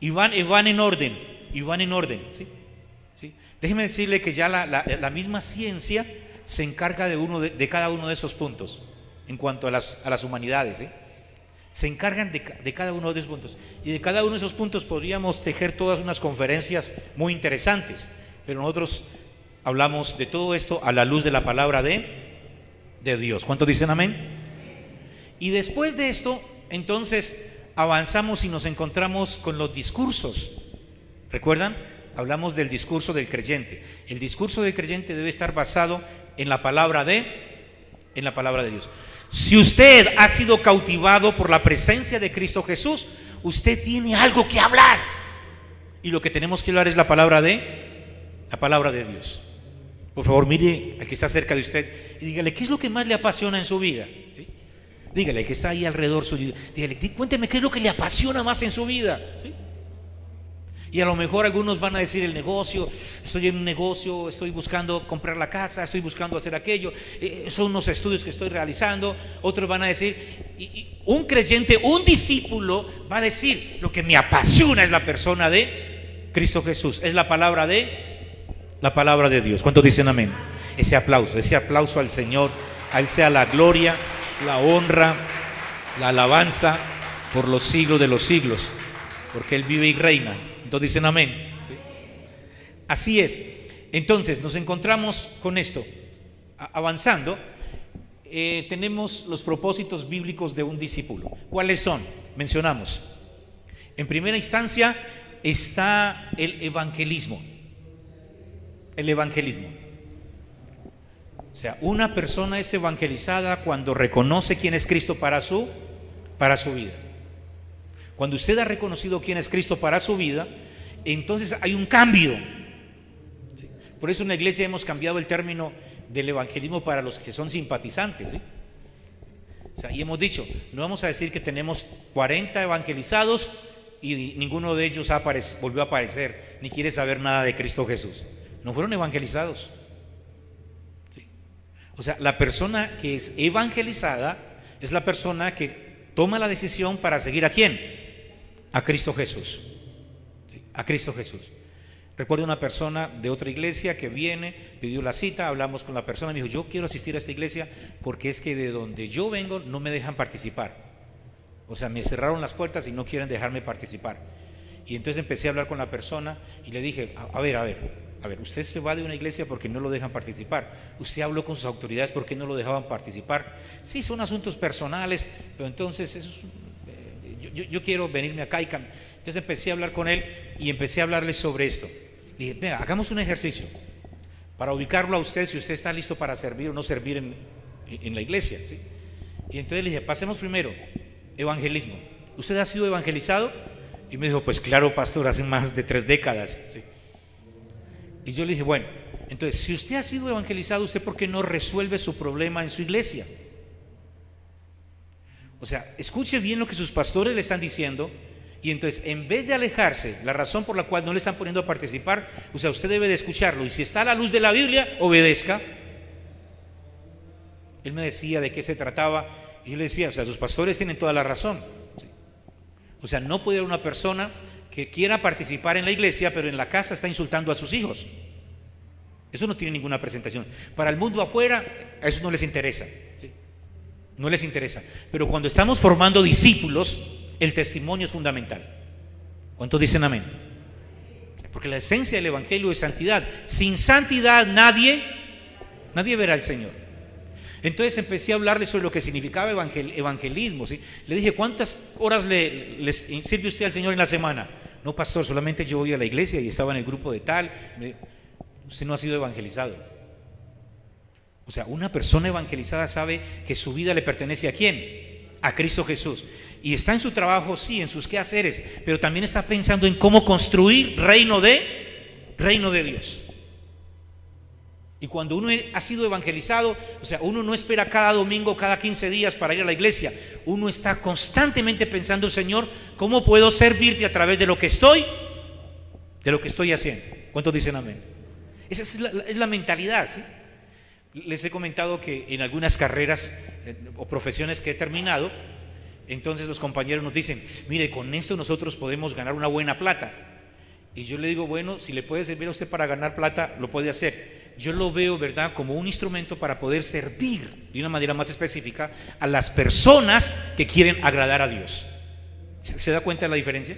y van en orden, ¿sí? ¿Sí? Déjeme decirle que ya la misma ciencia se encarga de cada uno de esos puntos en cuanto a las humanidades, ¿sí? Se encargan de cada uno de esos puntos, y de cada uno de esos puntos podríamos tejer todas unas conferencias muy interesantes, pero nosotros hablamos de todo esto a la luz de la palabra de Dios. ¿Cuántos dicen amén? Y después de esto, entonces avanzamos y nos encontramos con los discursos. ¿Recuerdan? Hablamos del discurso del creyente. El discurso del creyente debe estar basado en la palabra de Dios. Si usted ha sido cautivado por la presencia de Cristo Jesús, usted tiene algo que hablar, y lo que tenemos que hablar es la palabra de Dios. Por favor, mire al que está cerca de usted y dígale: ¿qué es lo que más le apasiona en su vida? ¿Sí? Dígale al que está ahí alrededor suyo, dígale: cuénteme qué es lo que le apasiona más en su vida, ¿sí? Y a lo mejor algunos van a decir: el negocio, estoy en un negocio, estoy buscando comprar la casa, estoy buscando hacer aquello, son unos estudios que estoy realizando. Otros van a decir, y un creyente, un discípulo va a decir: lo que me apasiona es la persona de Cristo Jesús, es la palabra de Dios. ¿Cuántos dicen amén? Ese aplauso al Señor, a Él sea la gloria, la honra, la alabanza por los siglos de los siglos, porque Él vive y reina. Entonces dicen amén, ¿sí? Así es. Entonces nos encontramos con esto. Avanzando, tenemos los propósitos bíblicos de un discípulo. ¿Cuáles son? Mencionamos. En primera instancia está el evangelismo. El evangelismo. O sea, una persona es evangelizada cuando reconoce quién es Cristo para su vida. Cuando usted ha reconocido quién es Cristo para su vida, entonces hay un cambio. ¿Sí? Por eso en la iglesia hemos cambiado el término del evangelismo para los que son simpatizantes, ¿sí? O sea, y hemos dicho, no vamos a decir que tenemos 40 evangelizados y ninguno de ellos volvió a aparecer, ni quiere saber nada de Cristo Jesús. No fueron evangelizados, ¿sí? O sea, la persona que es evangelizada es la persona que toma la decisión para seguir ¿a quién? A Cristo Jesús, ¿sí? A Cristo Jesús. Recuerdo una persona de otra iglesia que viene, pidió la cita, hablamos con la persona, me dijo: yo quiero asistir a esta iglesia porque es que de donde yo vengo no me dejan participar. O sea, me cerraron las puertas y no quieren dejarme participar. Y entonces empecé a hablar con la persona y le dije: a ver, usted se va de una iglesia porque no lo dejan participar. Usted habló con sus autoridades porque no lo dejaban participar. Sí, son asuntos personales, pero entonces eso es, yo quiero venirme acá Entonces empecé a hablar con él y empecé a hablarle sobre esto. Le dije, venga, hagamos un ejercicio para ubicarlo a usted, si usted está listo para servir o no servir en la iglesia, ¿sí? Y entonces le dije, pasemos primero, evangelismo. ¿Usted ha sido evangelizado? Y me dijo, pues claro, pastor, hace más de 3 décadas, ¿sí? Y yo le dije, bueno, entonces, si usted ha sido evangelizado, ¿usted por qué no resuelve su problema en su iglesia? O sea, escuche bien lo que sus pastores le están diciendo. Y entonces, en vez de alejarse, la razón por la cual no le están poniendo a participar, o sea, usted debe de escucharlo. Y si está a la luz de la Biblia, obedezca. Él me decía de qué se trataba. Y yo le decía, o sea, sus pastores tienen toda la razón, ¿sí? O sea, no puede haber una persona que quiera participar en la iglesia, pero en la casa está insultando a sus hijos. Eso no tiene ninguna presentación. Para el mundo afuera, a eso no les interesa, ¿sí? No les interesa. Pero cuando estamos formando discípulos, el testimonio es fundamental. ¿Cuántos dicen amén? Porque la esencia del evangelio es santidad. Sin santidad nadie verá al Señor. Entonces empecé a hablarle sobre lo que significaba evangelismo, ¿sí? Le dije, ¿cuántas horas le sirve usted al Señor en la semana? No, pastor, solamente yo voy a la iglesia y estaba en el grupo de tal. Usted no ha sido evangelizado. O sea, una persona evangelizada sabe que su vida le pertenece ¿a quién? A Cristo Jesús. Y está en su trabajo, sí, en sus quehaceres, pero también está pensando en cómo construir reino de Dios. Y cuando uno ha sido evangelizado, o sea, uno no espera cada domingo, cada 15 días para ir a la iglesia. Uno está constantemente pensando, Señor, ¿cómo puedo servirte a través de lo que estoy haciendo? ¿Cuántos dicen amén? Esa es la mentalidad, ¿sí? Les he comentado que en algunas carreras o profesiones que he terminado, entonces los compañeros nos dicen, mire, con esto nosotros podemos ganar una buena plata. Y yo le digo, bueno, si le puede servir a usted para ganar plata, lo puede hacer. Yo lo veo, ¿verdad?, como un instrumento para poder servir de una manera más específica a las personas que quieren agradar a Dios. ¿Se da cuenta de la diferencia?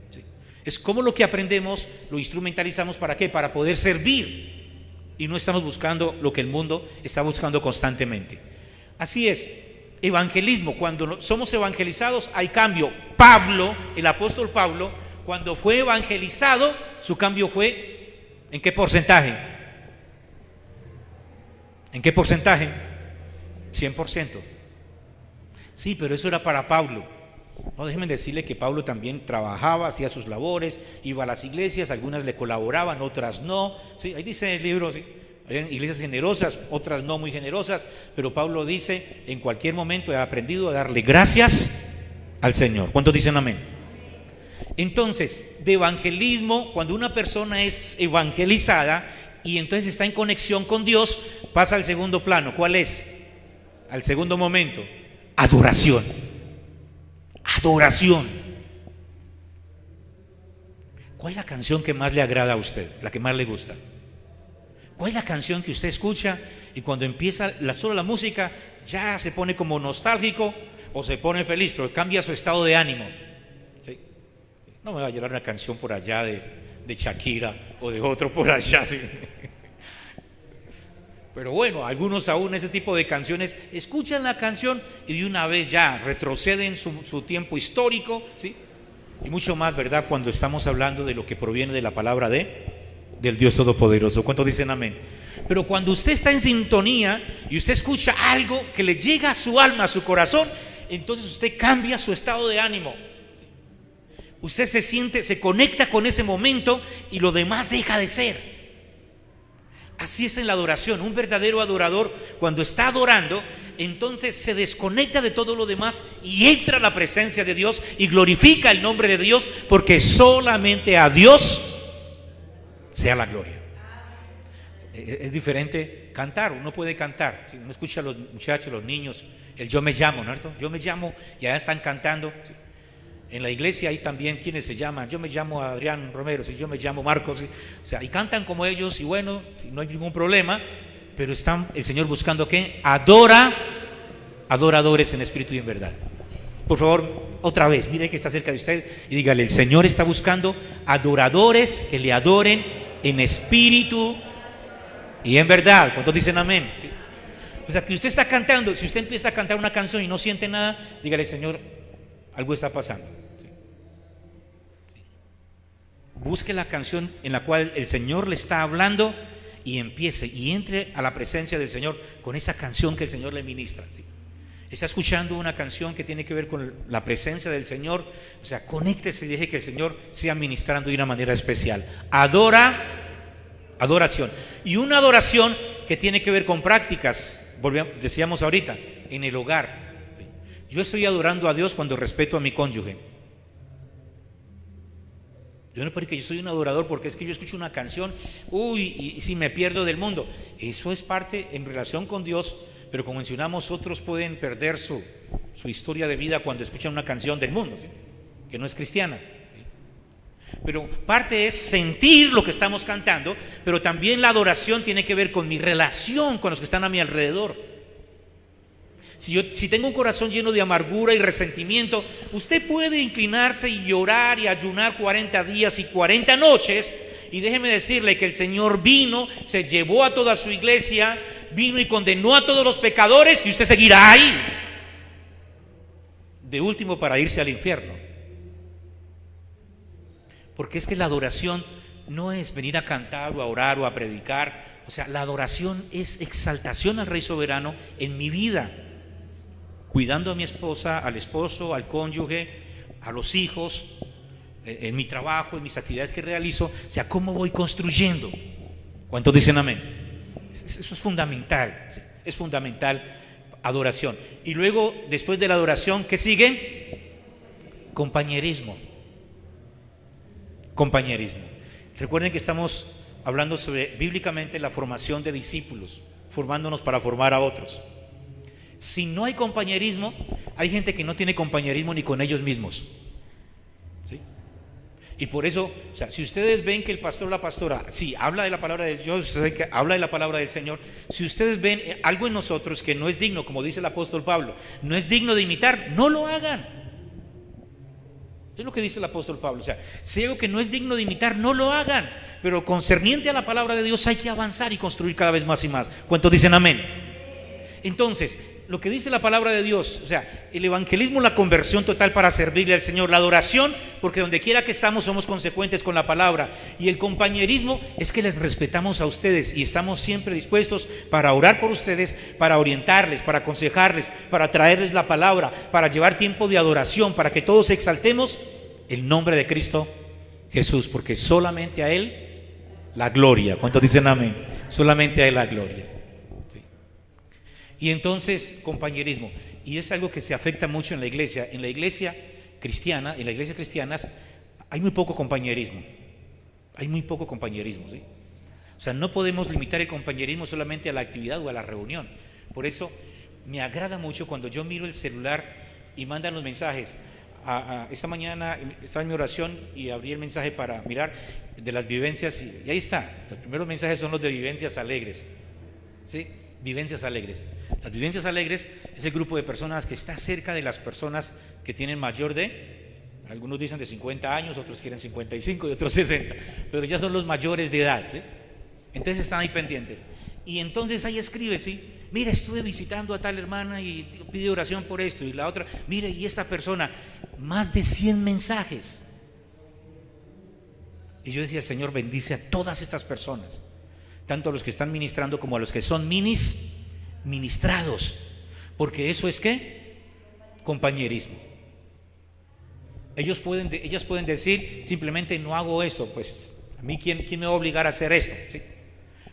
Sí. Es como lo que aprendemos, lo instrumentalizamos, ¿para qué? Para poder servir. Y no estamos buscando lo que el mundo está buscando constantemente. Así es, evangelismo, cuando somos evangelizados hay cambio. Pablo, el apóstol Pablo, cuando fue evangelizado, su cambio fue, ¿en qué porcentaje? ¿En qué porcentaje? 100%. Sí, pero eso era para Pablo. No, déjenme decirle que Pablo también trabajaba, hacía sus labores, iba a las iglesias, algunas le colaboraban, otras no. Sí, ahí dice el libro, sí, hay iglesias generosas, otras no muy generosas, pero Pablo dice, en cualquier momento he aprendido a darle gracias al Señor. ¿Cuántos dicen amén? Entonces, de evangelismo, cuando una persona es evangelizada y entonces está en conexión con Dios, pasa al segundo plano. ¿Cuál es? Al segundo momento, adoración. Adoración. ¿Cuál es la canción que más le agrada a usted? La que más le gusta. ¿Cuál es la canción que usted escucha y cuando empieza solo la música ya se pone como nostálgico o se pone feliz, pero cambia su estado de ánimo? ¿Sí? No me va a llevar una canción por allá de Shakira o de otro por allá, ¿sí? Pero bueno, algunos aún ese tipo de canciones escuchan la canción y de una vez ya retroceden su tiempo histórico, ¿sí? Y mucho más, ¿verdad?, cuando estamos hablando de lo que proviene de la palabra del Dios Todopoderoso. ¿Cuántos dicen amén? Pero cuando usted está en sintonía y usted escucha algo que le llega a su alma, a su corazón, entonces usted cambia su estado de ánimo. Usted se conecta con ese momento y lo demás deja de ser. Así es en la adoración. Un verdadero adorador, cuando está adorando, entonces se desconecta de todo lo demás y entra a la presencia de Dios y glorifica el nombre de Dios, porque solamente a Dios sea la gloria. Es diferente cantar. Uno puede cantar, uno escucha a los muchachos, los niños, el yo me llamo, ¿no? Yo me llamo, y allá están cantando. En la iglesia hay también quienes se llaman, yo me llamo Adrián Romero, yo me llamo Marcos, o sea, y cantan como ellos, y bueno, no hay ningún problema, pero están el Señor buscando ¿qué? Adoradores en espíritu y en verdad. Por favor, otra vez, mire que está cerca de usted y dígale, el Señor está buscando adoradores que le adoren en espíritu y en verdad. ¿Cuántos dicen amén? ¿Sí? O sea, que usted está cantando, si usted empieza a cantar una canción y no siente nada, dígale, Señor, Algo está pasando. ¿Sí? Sí. Busque la canción en la cual el Señor le está hablando y empiece y entre a la presencia del Señor con esa canción que el Señor le ministra. ¿Sí? Está escuchando una canción que tiene que ver con la presencia del Señor, o sea, conéctese y deje que el Señor sea ministrando de una manera especial. Adoración. Y una adoración que tiene que ver con prácticas, decíamos ahorita, en el hogar. ¿Sí? Yo estoy adorando a Dios cuando respeto a mi cónyuge. Yo no porque yo soy un adorador porque es que yo escucho una canción, y si me pierdo del mundo. Eso es parte en relación con Dios. Pero como mencionamos, otros pueden perder su historia de vida cuando escuchan una canción del mundo, ¿sí? Que no es cristiana, ¿sí? Pero parte es sentir lo que estamos cantando, pero también la adoración tiene que ver con mi relación con los que están a mi alrededor. Si tengo un corazón lleno de amargura y resentimiento, usted puede inclinarse y llorar y ayunar 40 días y 40 noches, y déjeme decirle que el Señor vino, se llevó a toda su iglesia, vino y condenó a todos los pecadores, y usted seguirá ahí, de último para irse al infierno. Porque es que la adoración no es venir a cantar o a orar o a predicar. O sea, la adoración es exaltación al Rey soberano en mi vida, cuidando a mi esposa, al esposo, al cónyuge, a los hijos, en mi trabajo, en mis actividades que realizo. O sea, ¿cómo voy construyendo? ¿Cuántos dicen amén? Eso es fundamental, ¿sí? Es fundamental, adoración. Y luego, después de la adoración, ¿qué sigue? Compañerismo. Recuerden que estamos hablando sobre, bíblicamente, la formación de discípulos, formándonos para formar a otros. Si no hay compañerismo, hay gente que no tiene compañerismo ni con ellos mismos, ¿sí? Y por eso, o sea, si ustedes ven que el pastor o la pastora, sí, habla de la palabra de Dios, ustedes ven que habla de la palabra del Señor, si ustedes ven algo en nosotros que no es digno, como dice el apóstol Pablo, no es digno de imitar, no lo hagan. Es lo que dice el apóstol Pablo. O sea, si hay algo que no es digno de imitar, no lo hagan. Pero concerniente a la palabra de Dios hay que avanzar y construir cada vez más y más. ¿Cuántos dicen amén? Entonces, lo que dice la palabra de Dios, o sea, el evangelismo, la conversión total para servirle al Señor, la adoración, porque donde quiera que estamos somos consecuentes con la palabra, y el compañerismo es que les respetamos a ustedes y estamos siempre dispuestos para orar por ustedes, para orientarles, para aconsejarles, para traerles la palabra, para llevar tiempo de adoración, para que todos exaltemos el nombre de Cristo Jesús, porque solamente a Él la gloria. ¿Cuántos dicen amén? Solamente a Él la gloria. Y entonces, compañerismo, y es algo que se afecta mucho en la iglesia cristiana, en las iglesias cristianas hay muy poco compañerismo, ¿sí? O sea, no podemos limitar el compañerismo solamente a la actividad o a la reunión. Por eso me agrada mucho cuando yo miro el celular y mandan los mensajes. Esta mañana estaba en mi oración y abrí el mensaje para mirar de las vivencias, y ahí está, los primeros mensajes son los de vivencias alegres, ¿sí? Vivencias alegres. Las vivencias alegres es el grupo de personas que está cerca de las personas que tienen mayor de, algunos dicen de 50 años, otros quieren 55 y otros 60, pero ya son los mayores de edad, ¿sí? Entonces están ahí pendientes. Y entonces ahí escribe, ¿sí? Mira, estuve visitando a tal hermana y pide oración por esto, y la otra, mire, y esta persona, más de 100 mensajes. Y yo decía, Señor, bendice a todas estas personas, tanto a los que están ministrando como a los que son ministrados, porque eso es ¿qué? Compañerismo. Ellas pueden decir simplemente no hago esto, pues a mí ¿quién me va a obligar a hacer esto? ¿Sí?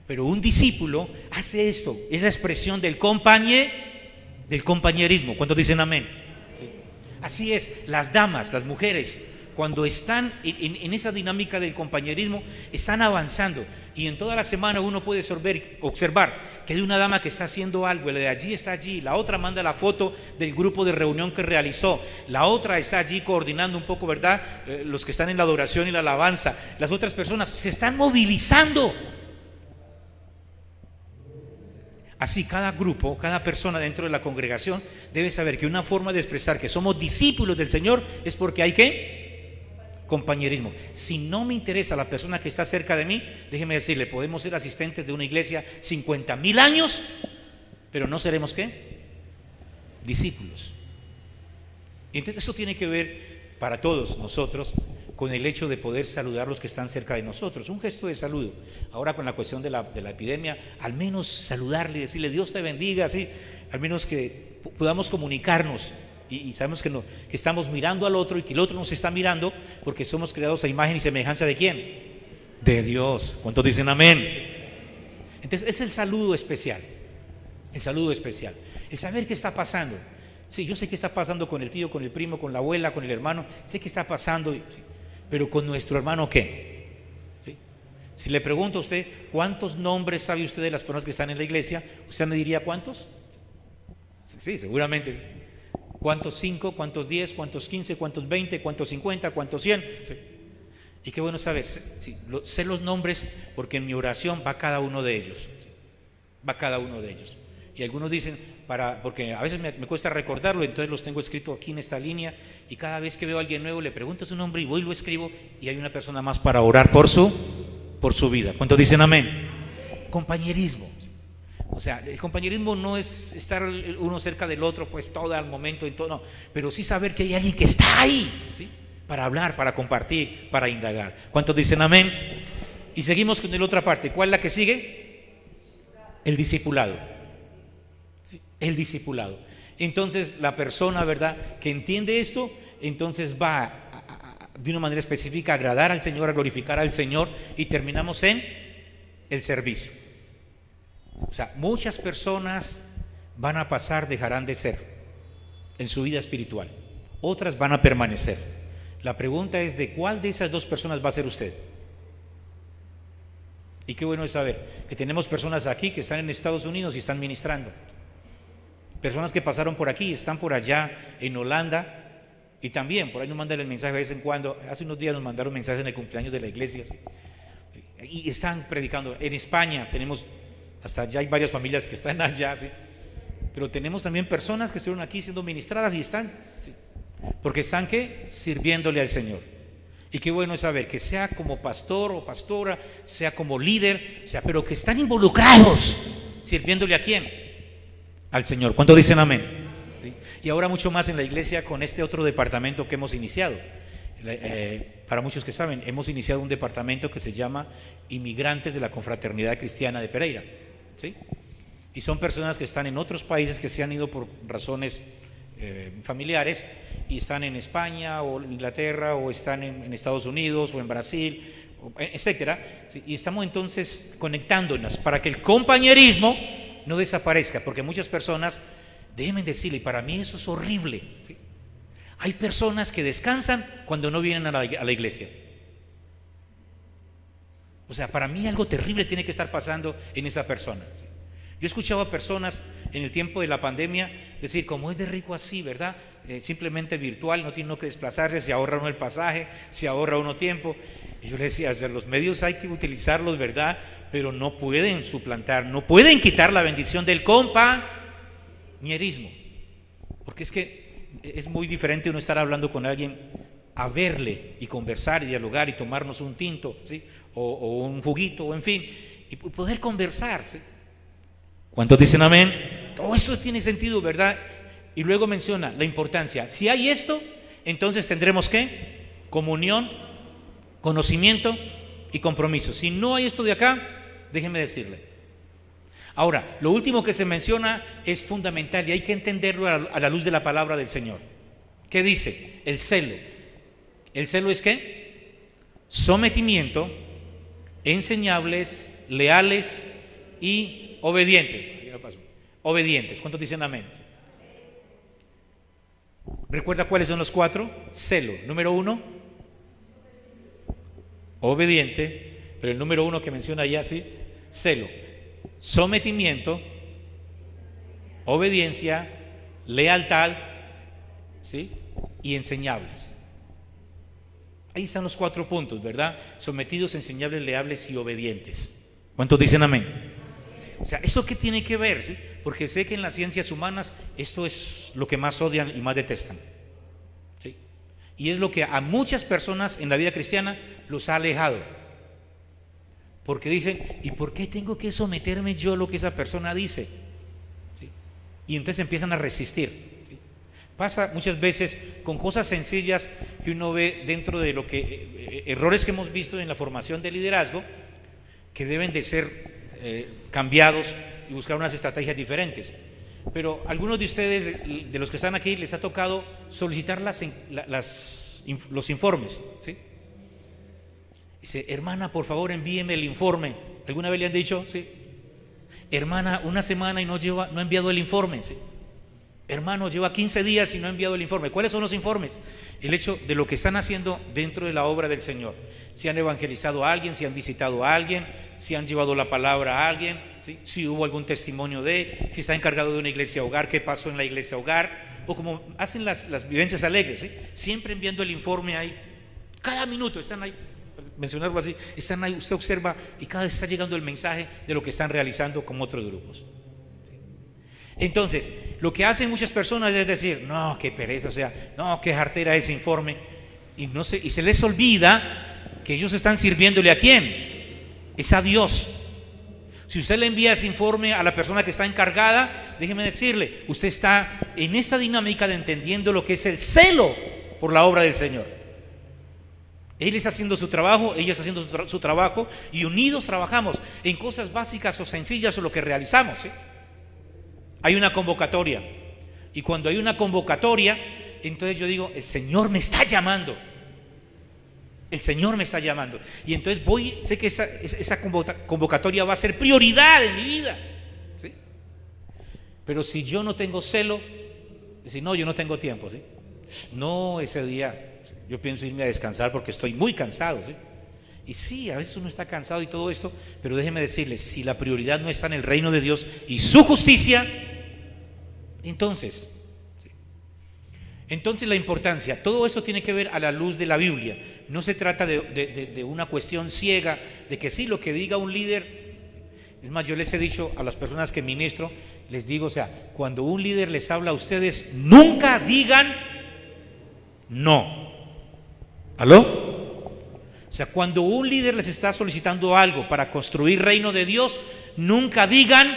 Pero un discípulo hace esto, es la expresión del compañerismo. ¿Cuántos dicen amén? ¿Sí? Así es, las damas, las mujeres, cuando están en esa dinámica del compañerismo, están avanzando, y en toda la semana uno puede observar que hay una dama que está haciendo algo, la de allí está allí, la otra manda la foto del grupo de reunión que realizó, la otra está allí coordinando un poco, ¿verdad? Los que están en la adoración y la alabanza, las otras personas se están movilizando. Así cada grupo, cada persona dentro de la congregación debe saber que una forma de expresar que somos discípulos del Señor es porque hay ¿qué? Compañerismo. Si no me interesa la persona que está cerca de mí, déjeme decirle, podemos ser asistentes de una iglesia 50,000 años, pero no seremos ¿qué? Discípulos. Entonces eso tiene que ver para todos nosotros con el hecho de poder saludar a los que están cerca de nosotros, un gesto de saludo. Ahora con la cuestión de la epidemia, al menos saludarle, decirle Dios te bendiga, así, al menos que podamos comunicarnos y sabemos que estamos mirando al otro y que el otro nos está mirando porque somos creados a imagen y semejanza ¿de quién? De Dios. ¿Cuántos dicen amén? Entonces es el saludo especial, el saludo especial, el saber qué está pasando. Sí, yo sé qué está pasando con el tío, con el primo, con la abuela, con el hermano, sé qué está pasando, sí, pero con nuestro hermano ¿qué? ¿Sí? Si le pregunto a usted cuántos nombres sabe usted de las personas que están en la iglesia, ¿usted me diría cuántos? Sí, seguramente. ¿Cuántos 5? ¿Cuántos 10? ¿Cuántos 15? ¿Cuántos 20? ¿Cuántos 50? ¿Cuántos 100? Sí. Y qué bueno saber, sí, sé los nombres porque en mi oración va cada uno de ellos, sí, va cada uno de ellos. Y algunos dicen, porque a veces me cuesta recordarlo, entonces los tengo escrito aquí en esta línea y cada vez que veo a alguien nuevo le pregunto su nombre y voy y lo escribo y hay una persona más para orar por su vida. ¿Cuántos dicen amén? Compañerismo. O sea, el compañerismo no es estar uno cerca del otro pues todo al momento y todo, no, pero sí saber que hay alguien que está ahí, ¿sí? Para hablar, para compartir, para indagar. ¿Cuántos dicen amén? Y seguimos con la otra parte. ¿Cuál es la que sigue? El discipulado. ¿Sí? El discipulado. Entonces la persona, ¿verdad?, que entiende esto, entonces va de una manera específica a agradar al Señor, a glorificar al Señor y terminamos en el servicio. O sea, muchas personas van a pasar, dejarán de ser en su vida espiritual. Otras van a permanecer. La pregunta es de cuál de esas dos personas va a ser usted. Y qué bueno es saber que tenemos personas aquí que están en Estados Unidos y están ministrando. Personas que pasaron por aquí y están por allá en Holanda y también por ahí nos mandan el mensaje de vez en cuando. Hace unos días nos mandaron mensajes en el cumpleaños de la iglesia, ¿sí? Y están predicando. En España tenemos, hasta allá hay varias familias que están allá, ¿sí? Pero tenemos también personas que estuvieron aquí siendo ministradas y están, ¿sí? Porque están ¿qué? Sirviéndole al Señor. Y qué bueno es saber que sea como pastor o pastora, sea como líder, o sea, pero que están involucrados sirviéndole ¿a quién? Al Señor. ¿Cuántos dicen amén? ¿Sí? Y ahora mucho más en la iglesia con este otro departamento que hemos iniciado. Para muchos que saben, hemos iniciado un departamento que se llama Inmigrantes de la Confraternidad Cristiana de Pereira, ¿sí? Y son personas que están en otros países que se han ido por razones familiares y están en España o en Inglaterra o están en Estados Unidos o en Brasil, etcétera, ¿sí? Y estamos entonces conectándonos para que el compañerismo no desaparezca, porque muchas personas, déjenme decirle, y para mí eso es horrible, ¿sí? Hay personas que descansan cuando no vienen a la iglesia. O sea, para mí algo terrible tiene que estar pasando en esa persona, ¿sí? Yo he escuchado a personas en el tiempo de la pandemia decir, como es de rico así, ¿verdad? Simplemente virtual, no tiene uno que desplazarse, se ahorra uno el pasaje, se ahorra uno tiempo. Y yo le decía, o sea, los medios hay que utilizarlos, ¿verdad? Pero no pueden suplantar, no pueden quitar la bendición del compañerismo. Porque es que es muy diferente uno estar hablando con alguien, a verle y conversar y dialogar y tomarnos un tinto, ¿sí? O un juguito, o en fin, y poder conversar, ¿sí? ¿Cuántos dicen amén? Todo eso tiene sentido, ¿verdad? Y luego menciona la importancia. Si hay esto, entonces tendremos ¿qué? Comunión, conocimiento y compromiso. Si no hay esto de acá, déjenme decirle. Ahora, lo último que se menciona es fundamental y hay que entenderlo a la luz de la palabra del Señor. ¿Qué dice? El celo. ¿El celo es qué? Sometimiento, enseñables, leales y obedientes. Obedientes. ¿Cuántos dicen amén? ¿Recuerda cuáles son los 4? Celo. Número 1, obediente. Pero el número 1 que menciona allá, sí, celo. Sometimiento, obediencia, lealtad, ¿sí? Y enseñables. Ahí están los 4 puntos, ¿verdad? Sometidos, enseñables, leales y obedientes. ¿Cuántos dicen amén? O sea, ¿esto qué tiene que ver? ¿Sí? Porque sé que en las ciencias humanas esto es lo que más odian y más detestan, ¿sí? Y es lo que a muchas personas en la vida cristiana los ha alejado. Porque dicen, ¿y por qué tengo que someterme yo a lo que esa persona dice? ¿Sí? Y entonces empiezan a resistir, ¿sí? Pasa muchas veces con cosas sencillas que uno ve dentro de lo que errores que hemos visto en la formación de liderazgo, que deben de ser cambiados y buscar unas estrategias diferentes. Pero a algunos de ustedes, de los que están aquí, les ha tocado solicitar los informes, ¿sí? Dice, hermana, por favor envíeme el informe. ¿Alguna vez le han dicho? Sí. Hermana, una semana y no ha enviado el informe, ¿sí? Hermano, lleva 15 días y no ha enviado el informe. ¿Cuáles son los informes? El hecho de lo que están haciendo dentro de la obra del Señor. Si han evangelizado a alguien, si han visitado a alguien, si han llevado la palabra a alguien, ¿sí? Si hubo algún testimonio si está encargado de una iglesia hogar, qué pasó en la iglesia hogar, o como hacen las vivencias alegres, ¿sí? Siempre enviando el informe ahí. Cada minuto están ahí, mencionarlo así, están ahí, usted observa y cada vez está llegando el mensaje de lo que están realizando con otros grupos. Entonces, lo que hacen muchas personas es decir, no, qué pereza, o sea, no, qué jartera ese informe, y se les olvida que ellos están sirviéndole a quién, es a Dios. Si usted le envía ese informe a la persona que está encargada, déjeme decirle, usted está en esta dinámica de entendiendo lo que es el celo por la obra del Señor. Él está haciendo su trabajo, ella está haciendo su trabajo, y unidos trabajamos en cosas básicas o sencillas o lo que realizamos, ¿sí? Hay una convocatoria, y cuando hay una convocatoria, entonces yo digo, el Señor me está llamando, el Señor me está llamando, y entonces sé que esa convocatoria va a ser prioridad en mi vida, ¿sí? Pero si yo no tengo celo, si no, yo no tengo tiempo, ¿sí? No, ese día yo pienso irme a descansar porque estoy muy cansado, ¿sí? Y sí, a veces uno está cansado y todo esto, pero déjeme decirles, si la prioridad no está en el reino de Dios y su justicia, entonces, ¿sí? Entonces la importancia, todo esto tiene que ver a la luz de la Biblia. No se trata de una cuestión ciega, de que sí, lo que diga un líder. Es más, yo les he dicho a las personas que ministro, les digo, o sea, cuando un líder les habla a ustedes, nunca digan no. ¿Aló? O sea, cuando un líder les está solicitando algo para construir reino de Dios, nunca digan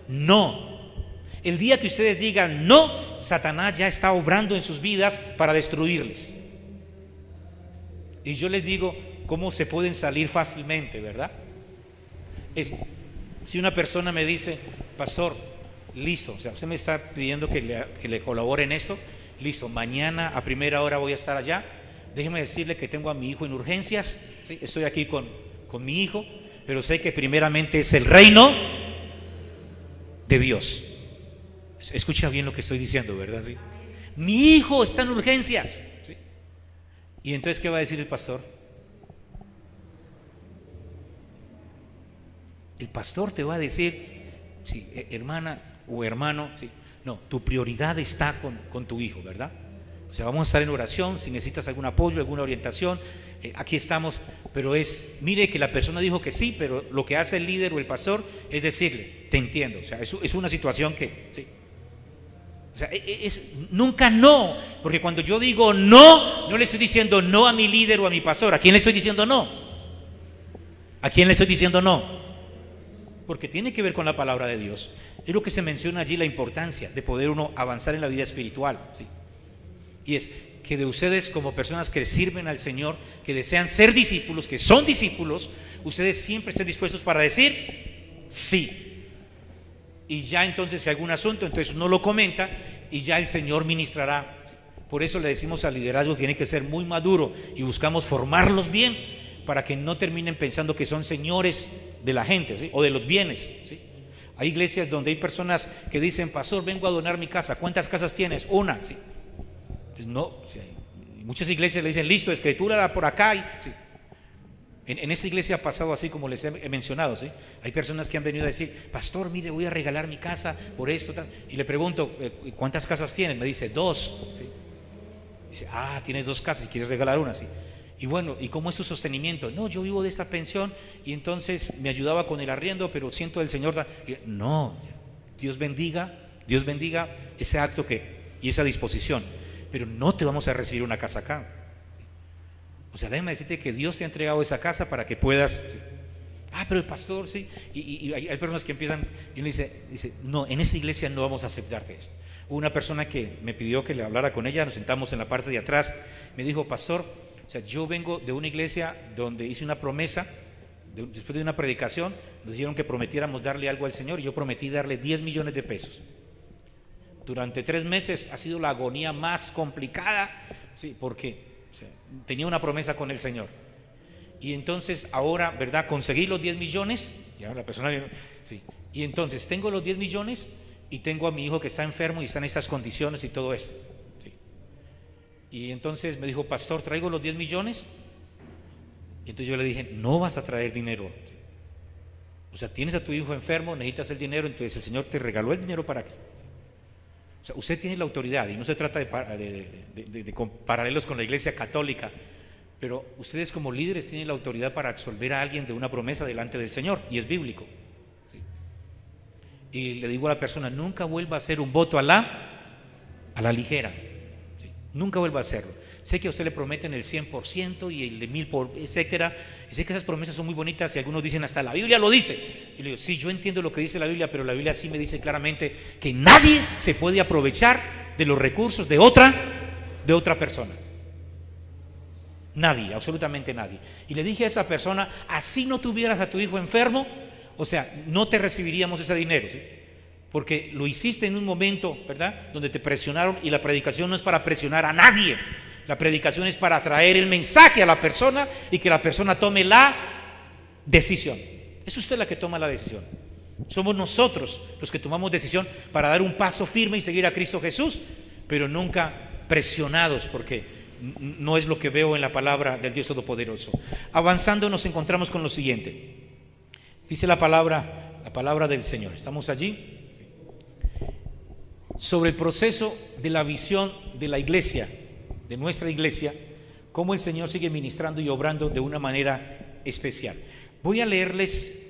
no. El día que ustedes digan no, Satanás ya está obrando en sus vidas para destruirles. Y yo les digo cómo se pueden salir fácilmente, ¿verdad? Si una persona me dice, pastor, listo, o sea, usted me está pidiendo que le colabore en esto, listo, mañana a primera hora voy a estar allá. Déjeme decirle que tengo a mi hijo en urgencias, ¿sí? Estoy aquí con mi hijo, pero sé que primeramente es el reino de Dios. Escucha bien lo que estoy diciendo, ¿verdad? ¿Sí? Mi hijo está en urgencias, ¿sí? Y entonces, ¿qué va a decir el pastor? El pastor te va a decir, sí, hermana o hermano, sí, no, tu prioridad está con tu hijo, ¿verdad? O sea, vamos a estar en oración, si necesitas algún apoyo, alguna orientación, aquí estamos, pero mire que la persona dijo que sí, pero lo que hace el líder o el pastor es decirle, te entiendo, o sea, es una situación que, sí. O sea, nunca no, porque cuando yo digo no, no le estoy diciendo no a mi líder o a mi pastor. ¿A quién le estoy diciendo no? ¿A quién le estoy diciendo no? Porque tiene que ver con la palabra de Dios. Es lo que se menciona allí, la importancia de poder uno avanzar en la vida espiritual, ¿sí? Y es que de ustedes como personas que sirven al Señor, que desean ser discípulos, que son discípulos, ustedes siempre estén dispuestos para decir sí. Y ya entonces si hay algún asunto, entonces uno lo comenta y ya el Señor ministrará. Por eso le decimos al liderazgo que tiene que ser muy maduro y buscamos formarlos bien para que no terminen pensando que son señores de la gente, ¿sí? O de los bienes, ¿sí? Hay iglesias donde hay personas que dicen, pastor, vengo a donar mi casa. ¿Cuántas casas tienes? Una, ¿sí? Pues no, ¿sí? Muchas iglesias le dicen, listo, escritúrala por acá, ¿sí? En esta iglesia ha pasado así como les he mencionado, ¿sí? Hay personas que han venido a decir, pastor, mire, voy a regalar mi casa por esto, tal. Y le pregunto, ¿cuántas casas tienes? Me dice, 2, ¿sí? Dice, tienes 2 casas y quieres regalar una, ¿sí? Y bueno, ¿y cómo es tu sostenimiento? No, yo vivo de esta pensión y entonces me ayudaba con el arriendo, pero siento el Señor. No, Dios bendiga ese acto y esa disposición, pero no te vamos a recibir una casa acá. O sea, déjame decirte que Dios te ha entregado esa casa para que puedas pero el pastor, sí. Y hay personas que empiezan y uno dice, no, en esta iglesia no vamos a aceptarte esto. Hubo una persona que me pidió que le hablara con ella, nos sentamos en la parte de atrás, me dijo, pastor, o sea, yo vengo de una iglesia donde hice una promesa, después de una predicación, nos dijeron que prometiéramos darle algo al Señor y yo prometí darle 10 millones de pesos. Durante 3 meses ha sido la agonía más complicada, sí, porque tenía una promesa con el Señor. Y entonces ahora, ¿verdad? Conseguí los 10 millones, ya la persona, sí, y entonces tengo los 10 millones y tengo a mi hijo que está enfermo y está en estas condiciones y todo esto. Sí. Y entonces me dijo, pastor, ¿traigo los 10 millones? Y entonces yo le dije, no vas a traer dinero. Sí. O sea, tienes a tu hijo enfermo, necesitas el dinero, entonces el Señor te regaló el dinero para que... O sea, usted tiene la autoridad y no se trata de paralelos con la iglesia católica, pero ustedes como líderes tienen la autoridad para absolver a alguien de una promesa delante del Señor y es bíblico. ¿Sí? Y le digo a la persona, nunca vuelva a hacer un voto a la ligera. ¿Sí? Nunca vuelva a hacerlo. Sé que a usted le prometen el 100% y el de 1000%, etcétera. Y sé que esas promesas son muy bonitas y algunos dicen hasta la Biblia lo dice. Y le digo, sí, yo entiendo lo que dice la Biblia, pero la Biblia sí me dice claramente que nadie se puede aprovechar de los recursos de otra persona. Nadie, absolutamente nadie. Y le dije a esa persona, así no tuvieras a tu hijo enfermo, o sea, no te recibiríamos ese dinero, ¿sí? Porque lo hiciste en un momento, ¿verdad?, donde te presionaron, y la predicación no es para presionar a nadie. La predicación es para traer el mensaje a la persona y que la persona tome la decisión. Es usted la que toma la decisión. Somos nosotros los que tomamos decisión para dar un paso firme y seguir a Cristo Jesús, pero nunca presionados, porque no es lo que veo en la palabra del Dios Todopoderoso. Avanzando nos encontramos con lo siguiente. Dice la palabra del Señor. ¿Estamos allí? Sí. Sobre el proceso de la visión de la iglesia, de nuestra iglesia, cómo el Señor sigue ministrando y obrando de una manera especial. Voy a leerles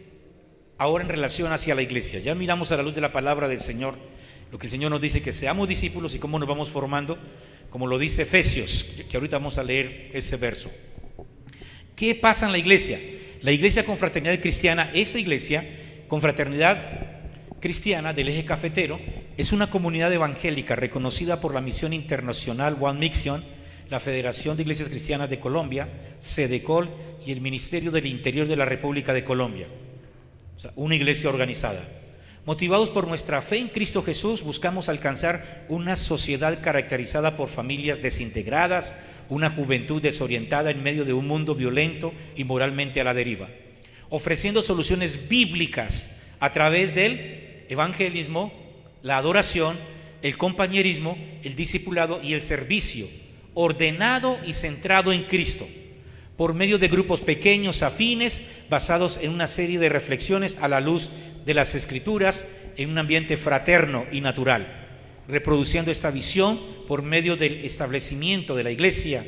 ahora en relación hacia la iglesia. Ya miramos a la luz de la palabra del Señor lo que el Señor nos dice, que seamos discípulos y cómo nos vamos formando, como lo dice Efesios, que ahorita vamos a leer ese verso. ¿Qué pasa en la iglesia? La iglesia Confraternidad Cristiana, esta iglesia Confraternidad Cristiana del Eje Cafetero, es una comunidad evangélica reconocida por la Misión Internacional One Mission, la Federación de Iglesias Cristianas de Colombia, SEDECOL y el Ministerio del Interior de la República de Colombia. O sea, una iglesia organizada. Motivados por nuestra fe en Cristo Jesús, buscamos alcanzar una sociedad caracterizada por familias desintegradas, una juventud desorientada en medio de un mundo violento y moralmente a la deriva, ofreciendo soluciones bíblicas a través del evangelismo, la adoración, el compañerismo, el discipulado y el servicio, ordenado y centrado en Cristo, por medio de grupos pequeños afines, basados en una serie de reflexiones a la luz de las Escrituras, en un ambiente fraterno y natural, reproduciendo esta visión por medio del establecimiento de la iglesia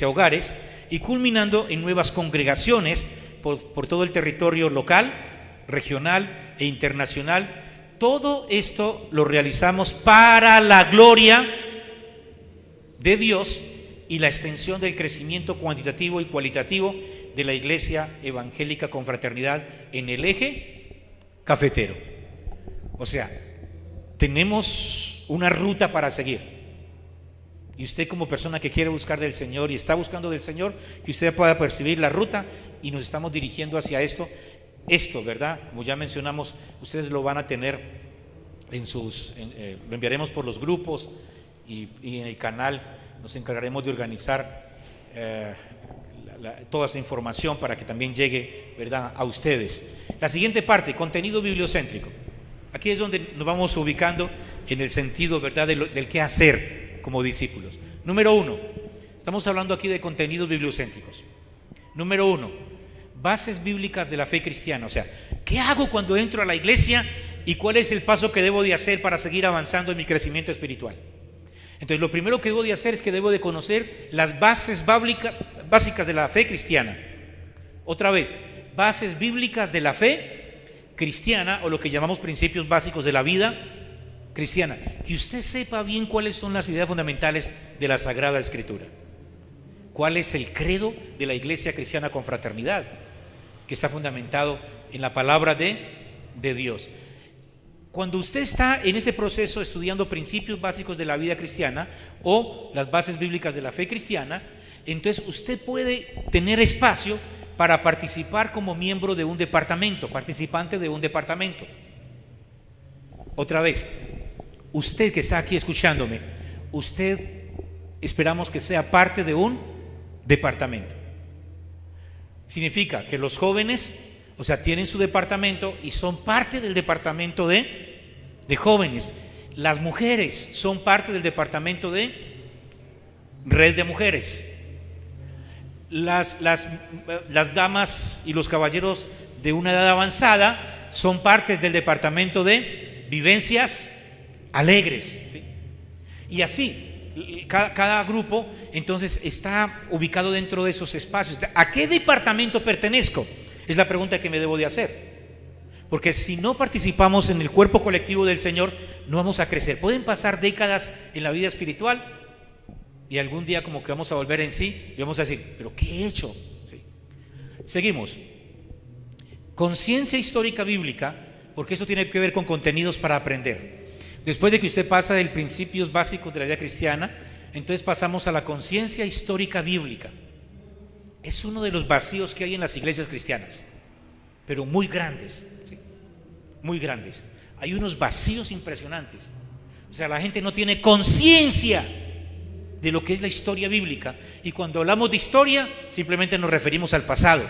hogares, y culminando en nuevas congregaciones por todo el territorio local, regional e internacional. Todo esto lo realizamos para la gloria de Dios y la extensión del crecimiento cuantitativo y cualitativo de la iglesia evangélica Confraternidad en el Eje Cafetero. O sea, tenemos una ruta para seguir, y usted, como persona que quiere buscar del Señor y está buscando del Señor, que usted pueda percibir la ruta, y nos estamos dirigiendo hacia esto, ¿verdad? Como ya mencionamos, ustedes lo van a tener lo enviaremos por los grupos y en el canal. Nos encargaremos de organizar toda esta información para que también llegue, ¿verdad?, a ustedes. La siguiente parte, contenido bibliocéntrico. Aquí es donde nos vamos ubicando en el sentido, ¿verdad?, del qué hacer como discípulos. Número 1, estamos hablando aquí de contenidos bibliocéntricos. Número 1, bases bíblicas de la fe cristiana. O sea, ¿qué hago cuando entro a la iglesia y cuál es el paso que debo de hacer para seguir avanzando en mi crecimiento espiritual? Entonces, lo primero que debo de hacer es que debo de conocer las bases básicas de la fe cristiana. Otra vez, bases bíblicas de la fe cristiana, o lo que llamamos principios básicos de la vida cristiana. Que usted sepa bien cuáles son las ideas fundamentales de la Sagrada Escritura. ¿Cuál es el credo de la Iglesia Cristiana Confraternidad? que está fundamentado en la palabra de Dios. Cuando usted está en ese proceso estudiando principios básicos de la vida cristiana o las bases bíblicas de la fe cristiana, entonces usted puede tener espacio para participar como miembro de un departamento, participante de un departamento. Otra vez, usted que está aquí escuchándome, usted esperamos que sea parte de un departamento. Significa que los jóvenes, o sea, tienen su departamento y son parte del departamento de jóvenes. Las mujeres son parte del departamento de red de mujeres. Las damas y los caballeros de una edad avanzada son partes del departamento de vivencias alegres, ¿sí? Y así, cada grupo entonces está ubicado dentro de esos espacios. ¿A qué departamento pertenezco? Es la pregunta que me debo de hacer. Porque si no participamos en el cuerpo colectivo del Señor, no vamos a crecer. Pueden pasar décadas en la vida espiritual y algún día como que vamos a volver en sí y vamos a decir, ¿pero qué he hecho? Sí. Seguimos. Conciencia histórica bíblica, porque eso tiene que ver con contenidos para aprender. Después de que usted pasa de los principios básicos de la vida cristiana, entonces pasamos a la conciencia histórica bíblica. Es uno de los vacíos que hay en las iglesias cristianas, pero muy grandes, ¿sí? Muy grandes. Hay unos vacíos impresionantes. O sea, la gente no tiene conciencia de lo que es la historia bíblica, y cuando hablamos de historia simplemente nos referimos al pasado.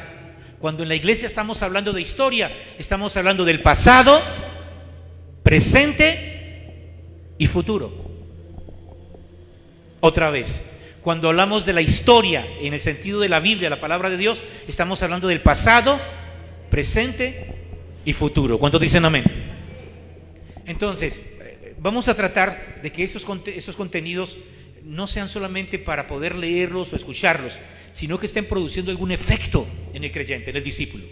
Cuando en la iglesia estamos hablando de historia, estamos hablando del pasado, presente y futuro. Otra vez, cuando hablamos de la historia en el sentido de la Biblia, la palabra de Dios, estamos hablando del pasado, presente y futuro. ¿Cuántos dicen amén? Entonces, vamos a tratar de que esos contenidos no sean solamente para poder leerlos o escucharlos, sino que estén produciendo algún efecto en el creyente, en el discípulo.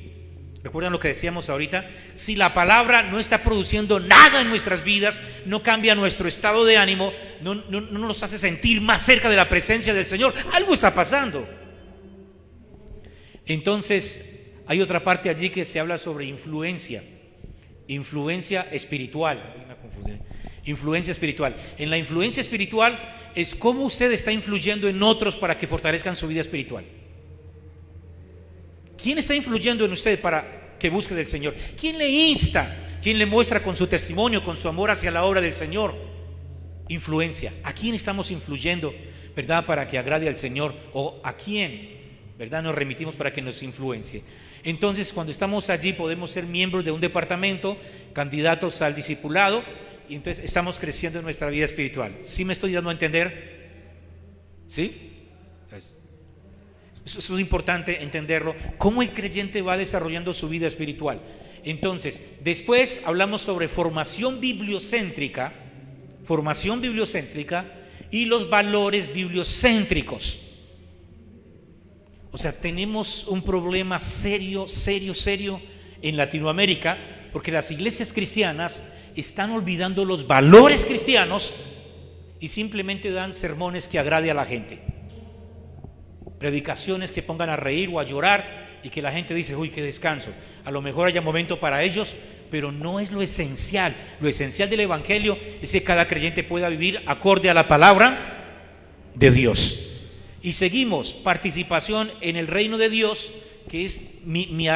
¿Recuerdan lo que decíamos ahorita? Si la palabra no está produciendo nada en nuestras vidas, no cambia nuestro estado de ánimo, no nos hace sentir más cerca de la presencia del Señor, algo está pasando. Entonces, hay otra parte allí que se habla sobre influencia espiritual. Hay una confusión. Influencia espiritual. En la influencia espiritual es cómo usted está influyendo en otros para que fortalezcan su vida espiritual. ¿Quién está influyendo en usted para que busque del Señor? ¿Quién le insta? ¿Quién le muestra con su testimonio, con su amor hacia la obra del Señor? Influencia. ¿A quién estamos influyendo, verdad, para que agrade al Señor? ¿O a quién, verdad, nos remitimos para que nos influencie? Entonces, cuando estamos allí podemos ser miembros de un departamento, candidatos al discipulado, y entonces estamos creciendo en nuestra vida espiritual. ¿Sí me estoy dando a entender? ¿Sí? Eso es importante entenderlo, cómo el creyente va desarrollando su vida espiritual. Entonces, después hablamos sobre formación bibliocéntrica y los valores bibliocéntricos. O sea, tenemos un problema serio en Latinoamérica, porque las iglesias cristianas están olvidando los valores cristianos y simplemente dan sermones que agrade a la gente. Predicaciones que pongan a reír o a llorar y que la gente dice, uy, qué descanso. A lo mejor haya momento para ellos, pero no es lo esencial. Lo esencial del evangelio es que cada creyente pueda vivir acorde a la palabra de Dios. Y seguimos, participación en el reino de Dios, que es mi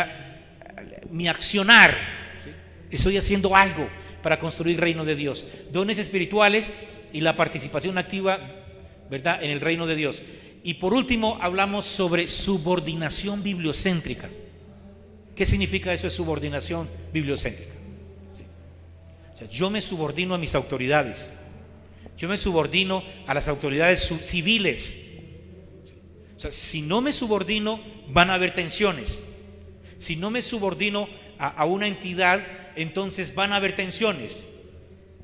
accionar, ¿sí? Estoy haciendo algo para construir el reino de Dios. Dones espirituales y la participación activa, ¿verdad?, en el reino de Dios. Y por último hablamos sobre subordinación bibliocéntrica. ¿Qué significa eso de subordinación bibliocéntrica? ¿Sí? O sea, yo me subordino a mis autoridades. Yo me subordino a las autoridades civiles. ¿Sí? O sea, si no me subordino, van a haber tensiones. Si no me subordino a una entidad, entonces van a haber tensiones.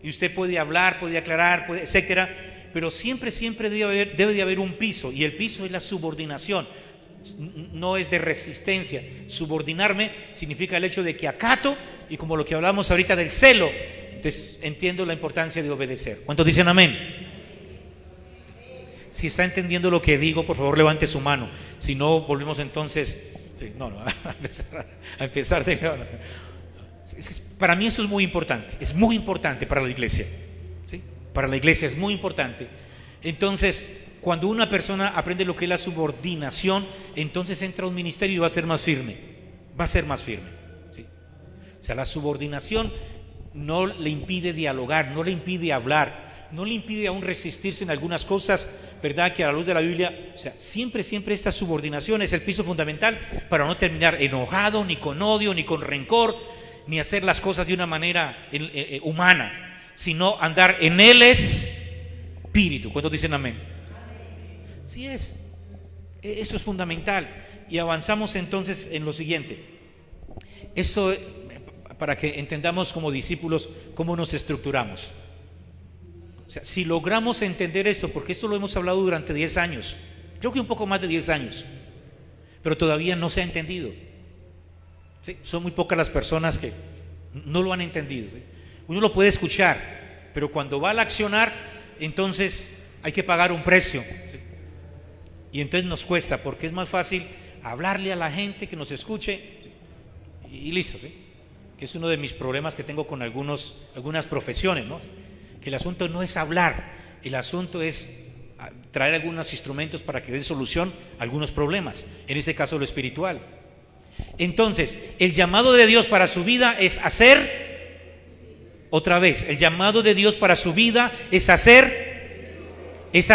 Y usted puede hablar, puede aclarar, etcétera. Pero siempre debe de haber un piso, y el piso es la subordinación, no es de resistencia. Subordinarme significa el hecho de que acato, y como lo que hablamos ahorita del celo, entonces entiendo la importancia de obedecer. ¿Cuántos dicen amén? Si está entendiendo lo que digo, por favor levante su mano. Si no, volvemos entonces, Sí, no, a empezar de nuevo. Para mí esto es muy importante para la iglesia. ¿Sí? Para la iglesia es muy importante. Entonces, cuando una persona aprende lo que es la subordinación, entonces entra a un ministerio y va a ser más firme. Va a ser más firme. ¿Sí? O sea, la subordinación no le impide dialogar, no le impide hablar, no le impide aún resistirse en algunas cosas, ¿verdad? Que a la luz de la Biblia, o sea, siempre esta subordinación es el piso fundamental para no terminar enojado, ni con odio, ni con rencor, ni hacer las cosas de una manera humana, sino andar en el Espíritu. ¿Cuántos dicen amén? Sí es. Eso es fundamental. Y avanzamos entonces en lo siguiente. Eso para que entendamos como discípulos cómo nos estructuramos. O sea, si logramos entender esto, porque esto lo hemos hablado durante 10 años, creo que un poco más de 10 años, pero todavía no se ha entendido. ¿Sí? Son muy pocas las personas que no lo han entendido. ¿Sí? Uno lo puede escuchar, pero cuando va al accionar, entonces hay que pagar un precio. ¿Sí? Y entonces nos cuesta, porque es más fácil hablarle a la gente que nos escuche, ¿sí? Y listo, ¿sí? Que es uno de mis problemas que tengo con algunas profesiones, ¿no? Que el asunto no es hablar, el asunto es traer algunos instrumentos para que den solución a algunos problemas, en este caso lo espiritual. Entonces, el llamado de Dios para su vida es hacer, otra vez, el llamado de Dios para su vida es hacer, ¿es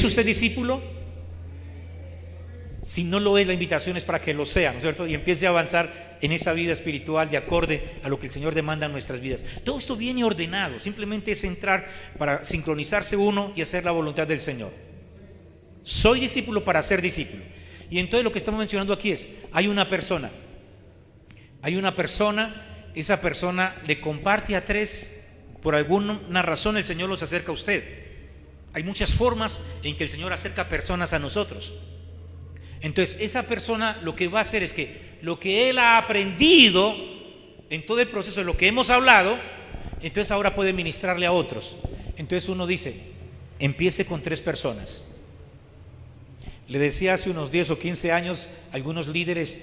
usted discípulo? Si no lo es, la invitación es para que lo sea, ¿no es cierto? Y empiece a avanzar en esa vida espiritual de acorde a lo que el Señor demanda en nuestras vidas. Todo esto viene ordenado, simplemente es entrar para sincronizarse uno y hacer la voluntad del Señor. Soy discípulo para ser discípulo. Y entonces lo que estamos mencionando aquí es, hay una persona, esa persona le comparte a 3, por alguna razón el Señor los acerca a usted. Hay muchas formas en que el Señor acerca personas a nosotros. Entonces esa persona lo que va a hacer es que lo que él ha aprendido en todo el proceso de lo que hemos hablado, entonces ahora puede ministrarle a otros. Entonces uno dice, empiece con 3 personas. Le decía hace unos 10 o 15 años a algunos líderes,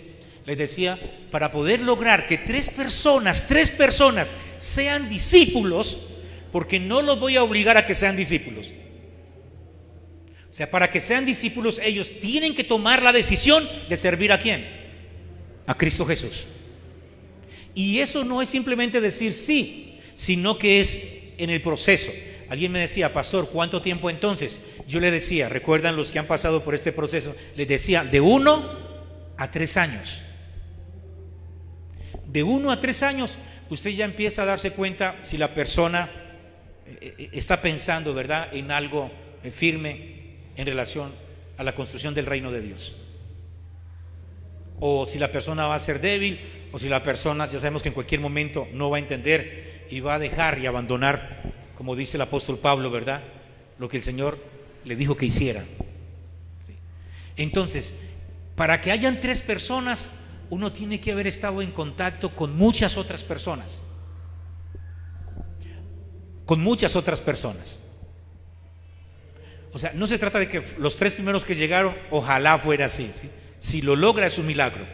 les decía, para poder lograr que 3 personas sean discípulos, porque no los voy a obligar a que sean discípulos. O sea, para que sean discípulos, ellos tienen que tomar la decisión de servir ¿a quién? A Cristo Jesús. Y eso no es simplemente decir sí, sino que es en el proceso. Alguien me decía, pastor, ¿cuánto tiempo entonces? Yo le decía, recuerdan los que han pasado por este proceso, les decía, de 1 a 3 años. De 1 a 3 años, usted ya empieza a darse cuenta si la persona está pensando, ¿verdad?, en algo firme en relación a la construcción del reino de Dios, o si la persona va a ser débil, o si la persona, ya sabemos que en cualquier momento no va a entender y va a dejar y abandonar, como dice el apóstol Pablo, ¿verdad?, lo que el Señor le dijo que hiciera. ¿Sí? Entonces, para que hayan 3 personas, uno tiene que haber estado en contacto con muchas otras personas, O sea, no se trata de que los 3 primeros que llegaron, ojalá fuera así, ¿sí? Si lo logra es un milagro.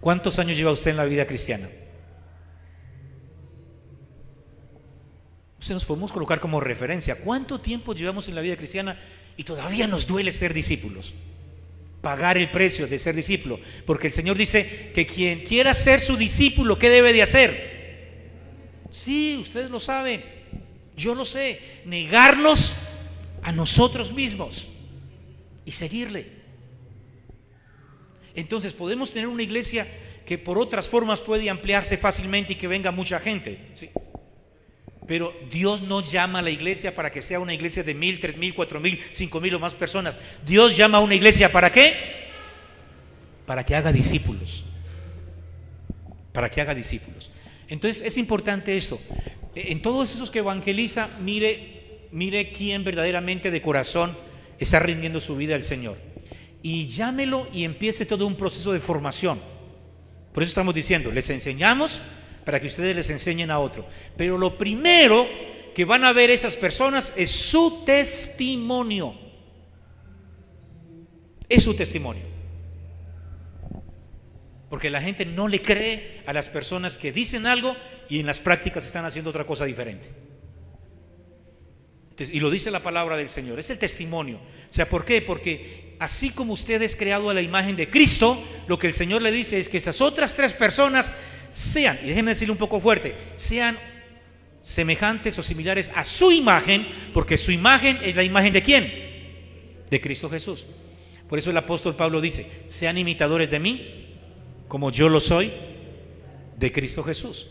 ¿Cuántos años lleva usted en la vida cristiana? O sea, nos podemos colocar como referencia. ¿Cuánto tiempo llevamos en la vida cristiana y todavía nos duele ser discípulos? Pagar el precio de ser discípulo. Porque el Señor dice que quien quiera ser su discípulo, ¿qué debe de hacer? Sí, ustedes lo saben, yo lo sé. Negarnos a nosotros mismos y seguirle. Entonces podemos tener una iglesia que por otras formas puede ampliarse fácilmente y que venga mucha gente, ¿sí? Pero Dios no llama a la iglesia para que sea una iglesia de 1,000, 3,000, 4,000, 5,000 o más personas. Dios llama a una iglesia ¿para qué? Para que haga discípulos. Para que haga discípulos. Entonces es importante esto. En todos esos que evangeliza, mire quién verdaderamente de corazón está rindiendo su vida al Señor. Y llámelo y empiece todo un proceso de formación. Por eso estamos diciendo, les enseñamos para que ustedes les enseñen a otro. Pero lo primero que van a ver esas personas es su testimonio. Es su testimonio. Porque la gente no le cree a las personas que dicen algo y en las prácticas están haciendo otra cosa diferente. Entonces, y lo dice la palabra del Señor, es el testimonio. O sea, ¿por qué? Porque así como usted es creado a la imagen de Cristo, lo que el Señor le dice es que esas otras 3 personas sean, y déjenme decirle un poco fuerte, sean semejantes o similares a su imagen, porque su imagen es la imagen ¿de quién? De Cristo Jesús. Por eso el apóstol Pablo dice, sean imitadores de mí, como yo lo soy de Cristo Jesús.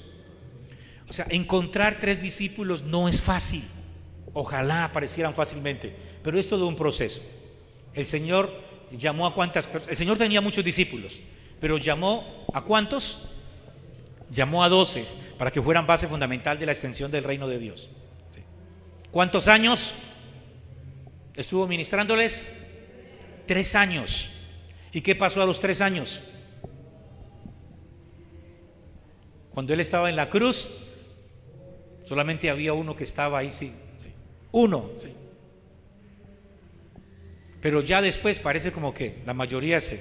O sea, encontrar 3 discípulos no es fácil. Ojalá aparecieran fácilmente, pero es todo un proceso. El Señor llamó a cuántas personas. El Señor tenía muchos discípulos, pero llamó a ¿cuántos? Llamó a 12 para que fueran base fundamental de la extensión del reino de Dios. ¿Sí? ¿Cuántos años estuvo ministrándoles? 3 años. ¿Y qué pasó a los 3 años? Cuando Él estaba en la cruz, solamente había uno que estaba ahí, sí. Uno, sí. Pero ya después parece como que la mayoría sí.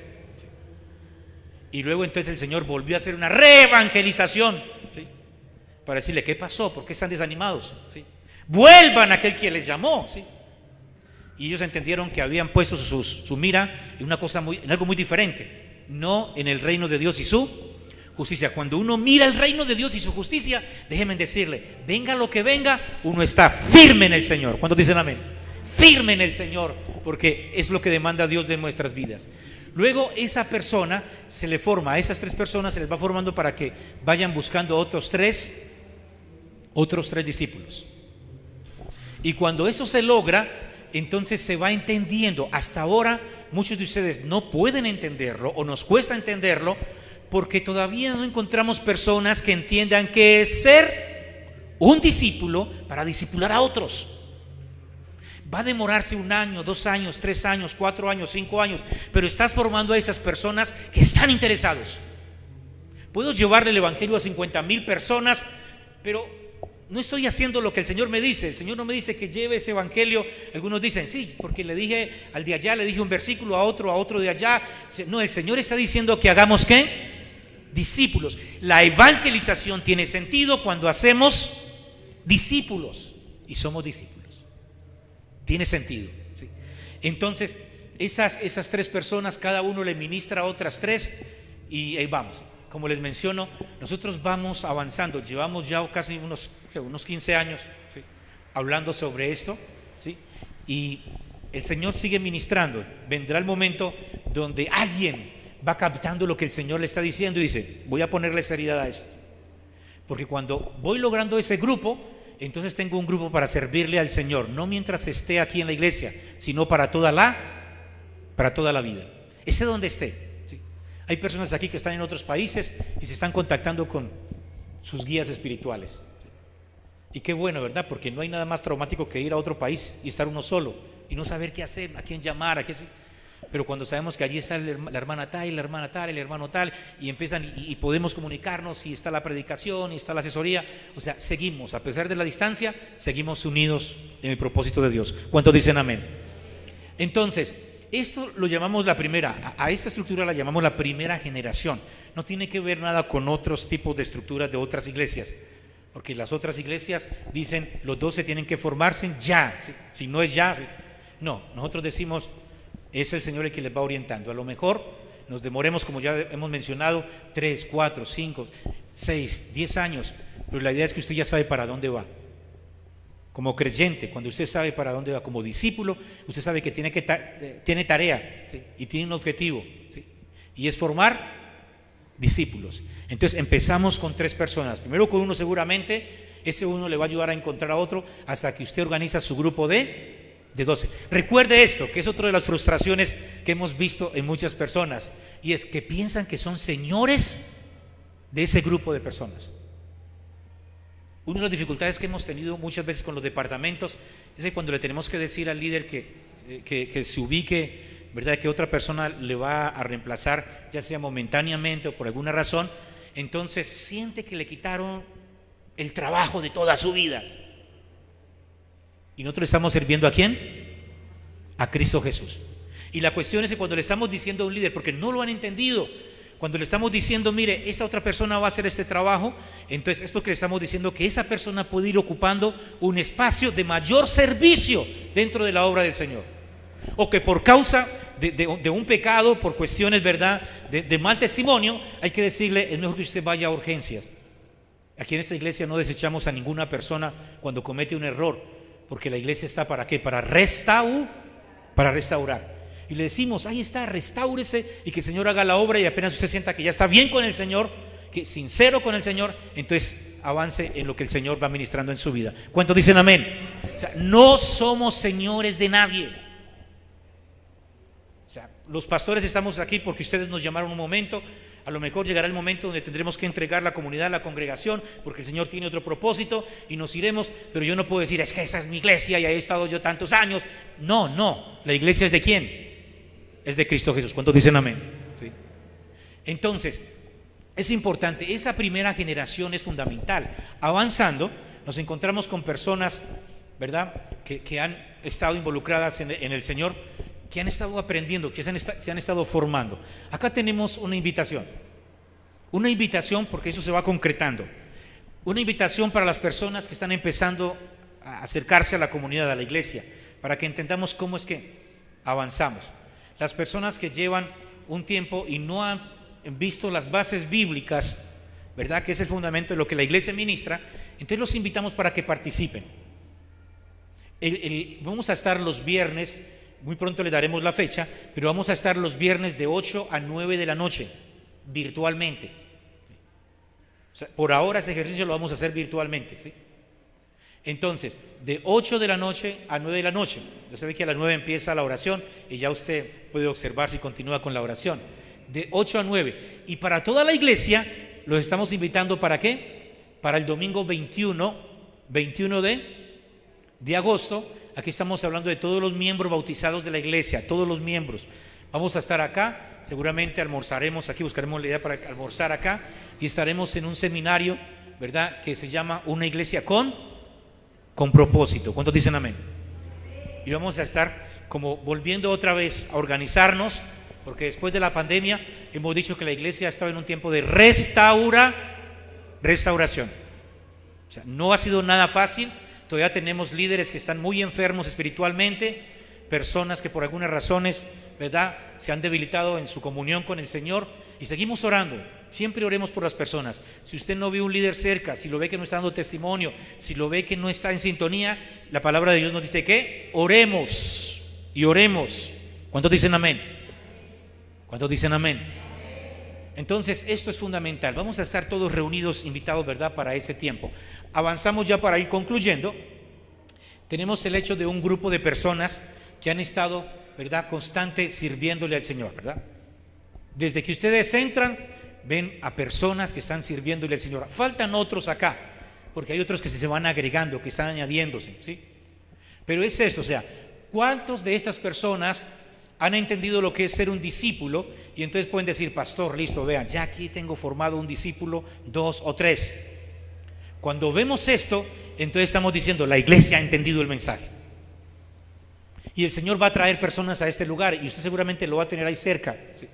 Y luego entonces el Señor volvió a hacer una reevangelización, ¿sí? Para decirle, ¿qué pasó? ¿Por qué están desanimados? ¿Sí? Vuelvan a aquel que les llamó, ¿sí? Y ellos entendieron que habían puesto su mira en una cosa en algo muy diferente, no en el reino de Dios y su justicia. Cuando uno mira el reino de Dios y su justicia, déjenme decirle, venga lo que venga, uno está firme en el Señor. ¿Cuántos dicen amén? Firme en el Señor, porque es lo que demanda Dios de nuestras vidas. Luego esa persona se le forma, a esas 3 personas se les va formando para que vayan buscando otros tres discípulos. Y cuando eso se logra, entonces se va entendiendo. Hasta ahora muchos de ustedes no pueden entenderlo o nos cuesta entenderlo, porque todavía no encontramos personas que entiendan qué es ser un discípulo para discipular a otros. Va a demorarse 1 año, 2 años, 3 años, 4 años, 5 años, pero estás formando a esas personas que están interesados. Puedo llevarle el evangelio a 50,000 personas, pero no estoy haciendo lo que el Señor me dice. El Señor no me dice que lleve ese evangelio. Algunos dicen, sí, porque le dije al de allá, le dije un versículo a otro de allá. No, el Señor está diciendo que hagamos ¿qué? Discípulos. La evangelización tiene sentido cuando hacemos discípulos y somos discípulos. Tiene sentido, ¿sí? Entonces esas 3 personas, cada uno le ministra a otras 3 y ahí vamos. Como les menciono, nosotros vamos avanzando. Llevamos ya casi unos 15 años, ¿sí?, hablando sobre esto, ¿sí? Y el Señor sigue ministrando. Vendrá el momento donde alguien va captando lo que el Señor le está diciendo y dice, voy a ponerle seriedad a esto, porque cuando voy logrando ese grupo, entonces tengo un grupo para servirle al Señor, no mientras esté aquí en la iglesia, sino para toda la vida, esté donde esté, ¿sí? Hay personas aquí que están en otros países y se están contactando con sus guías espirituales, ¿sí? Y qué bueno, ¿verdad? Porque no hay nada más traumático que ir a otro país y estar uno solo y no saber qué hacer, a quién llamar, a quién... Pero cuando sabemos que allí está la hermana tal, la hermana tal, el hermano tal, y empiezan y podemos comunicarnos, y está la predicación, y está la asesoría, o sea, seguimos, a pesar de la distancia, seguimos unidos en el propósito de Dios. ¿Cuántos dicen amén? Entonces, esto lo llamamos la primera, a esta estructura la llamamos la primera generación. No tiene que ver nada con otros tipos de estructuras de otras iglesias, porque las otras iglesias dicen, los 12 tienen que formarse ya, si no es ya, no, nosotros decimos, es el Señor el que les va orientando. A lo mejor nos demoremos, como ya hemos mencionado, 3, 4, 5, 6, 10 años, pero la idea es que usted ya sabe para dónde va. Como creyente, cuando usted sabe para dónde va, como discípulo, usted sabe que tiene tarea, ¿sí?, y tiene un objetivo, ¿sí?, y es formar discípulos. Entonces empezamos con 3 personas, primero con uno seguramente, ese uno le va a ayudar a encontrar a otro hasta que usted organiza su grupo de 12. Recuerde esto, que es otra de las frustraciones que hemos visto en muchas personas, y es que piensan que son señores de ese grupo de personas. Una de las dificultades que hemos tenido muchas veces con los departamentos es que cuando le tenemos que decir al líder que se ubique, ¿verdad?, que otra persona le va a reemplazar, ya sea momentáneamente o por alguna razón, entonces siente que le quitaron el trabajo de toda su vida. Y nosotros le estamos sirviendo ¿a quién? A Cristo Jesús. Y la cuestión es que cuando le estamos diciendo a un líder, porque no lo han entendido, Cuando le estamos diciendo, mire, esta otra persona va a hacer este trabajo, entonces es porque le estamos diciendo que esa persona puede ir ocupando un espacio de mayor servicio dentro de la obra del Señor. O que por causa de un pecado, por cuestiones, ¿verdad?, de mal testimonio, hay que decirle, es mejor que usted vaya a urgencias. Aquí en esta iglesia no desechamos a ninguna persona cuando comete un error, porque la iglesia está ¿para qué? Para restaurar. Y le decimos, ahí está, restáurese y que el Señor haga la obra, y apenas usted sienta que ya está bien con el Señor, que sincero con el Señor, entonces avance en lo que el Señor va ministrando en su vida. ¿Cuántos dicen amén? O sea, no somos señores de nadie. O sea, los pastores estamos aquí porque ustedes nos llamaron un momento. A lo mejor llegará el momento donde tendremos que entregar la comunidad, la congregación, porque el Señor tiene otro propósito y nos iremos, pero yo no puedo decir, es que esa es mi iglesia y ahí he estado yo tantos años. No, la iglesia es ¿de quién? Es de Cristo Jesús. ¿Cuántos dicen amén? ¿Sí? Entonces, es importante, esa primera generación es fundamental. Avanzando, nos encontramos con personas, ¿verdad?, que han estado involucradas en el Señor, que han estado aprendiendo, que se han estado formando. Acá tenemos una invitación porque eso se va concretando. Una invitación para las personas que están empezando a acercarse a la comunidad, a la iglesia, para que entendamos cómo es que avanzamos. Las personas que llevan un tiempo y no han visto las bases bíblicas, ¿verdad?, que es el fundamento de lo que la iglesia ministra, entonces los invitamos para que participen. Vamos a estar los viernes, muy pronto le daremos la fecha, pero vamos a estar los viernes de 8 a 9 de la noche, virtualmente. O sea, por ahora ese ejercicio lo vamos a hacer virtualmente, ¿sí? Entonces, de 8 de la noche a 9 de la noche, ya sabe que a las 9 empieza la oración y ya usted puede observar si continúa con la oración. De 8 a 9. Y para toda la iglesia, los estamos invitando ¿para qué? Para el domingo 21 de agosto. Aquí estamos hablando de todos los miembros bautizados de la iglesia, todos los miembros. Vamos a estar acá, seguramente almorzaremos aquí, buscaremos la idea para almorzar acá y estaremos en un seminario, ¿verdad?, que se llama Una iglesia con propósito. ¿Cuántos dicen amén? Y vamos a estar como volviendo otra vez a organizarnos, porque después de la pandemia hemos dicho que la iglesia estaba en un tiempo de restauración. O sea, no ha sido nada fácil. Todavía tenemos líderes que están muy enfermos espiritualmente, personas que por algunas razones, ¿verdad?, se han debilitado en su comunión con el Señor, y seguimos orando. Siempre oremos por las personas. Si usted no ve un líder cerca, si lo ve que no está dando testimonio, si lo ve que no está en sintonía, la palabra de Dios nos dice que oremos y oremos. ¿Cuántos dicen amén? ¿Cuántos dicen amén? Entonces esto es fundamental. Vamos a estar todos reunidos, invitados, ¿verdad?, para ese tiempo. Avanzamos ya para ir concluyendo. Tenemos el hecho de un grupo de personas que han estado, ¿verdad?, constante sirviéndole al Señor, ¿verdad? Desde que ustedes entran, ven a personas que están sirviéndole al Señor. Faltan otros acá, porque hay otros que se van agregando, que están añadiéndose, ¿sí? Pero es esto, o sea, ¿cuántos de estas personas han entendido lo que es ser un discípulo? Y entonces pueden decir, pastor, listo, vean, ya aquí tengo formado un discípulo, 2 o 3. Cuando vemos esto, entonces estamos diciendo, la iglesia ha entendido el mensaje. Y el Señor va a traer personas a este lugar, y usted seguramente lo va a tener ahí cerca, ¿sí?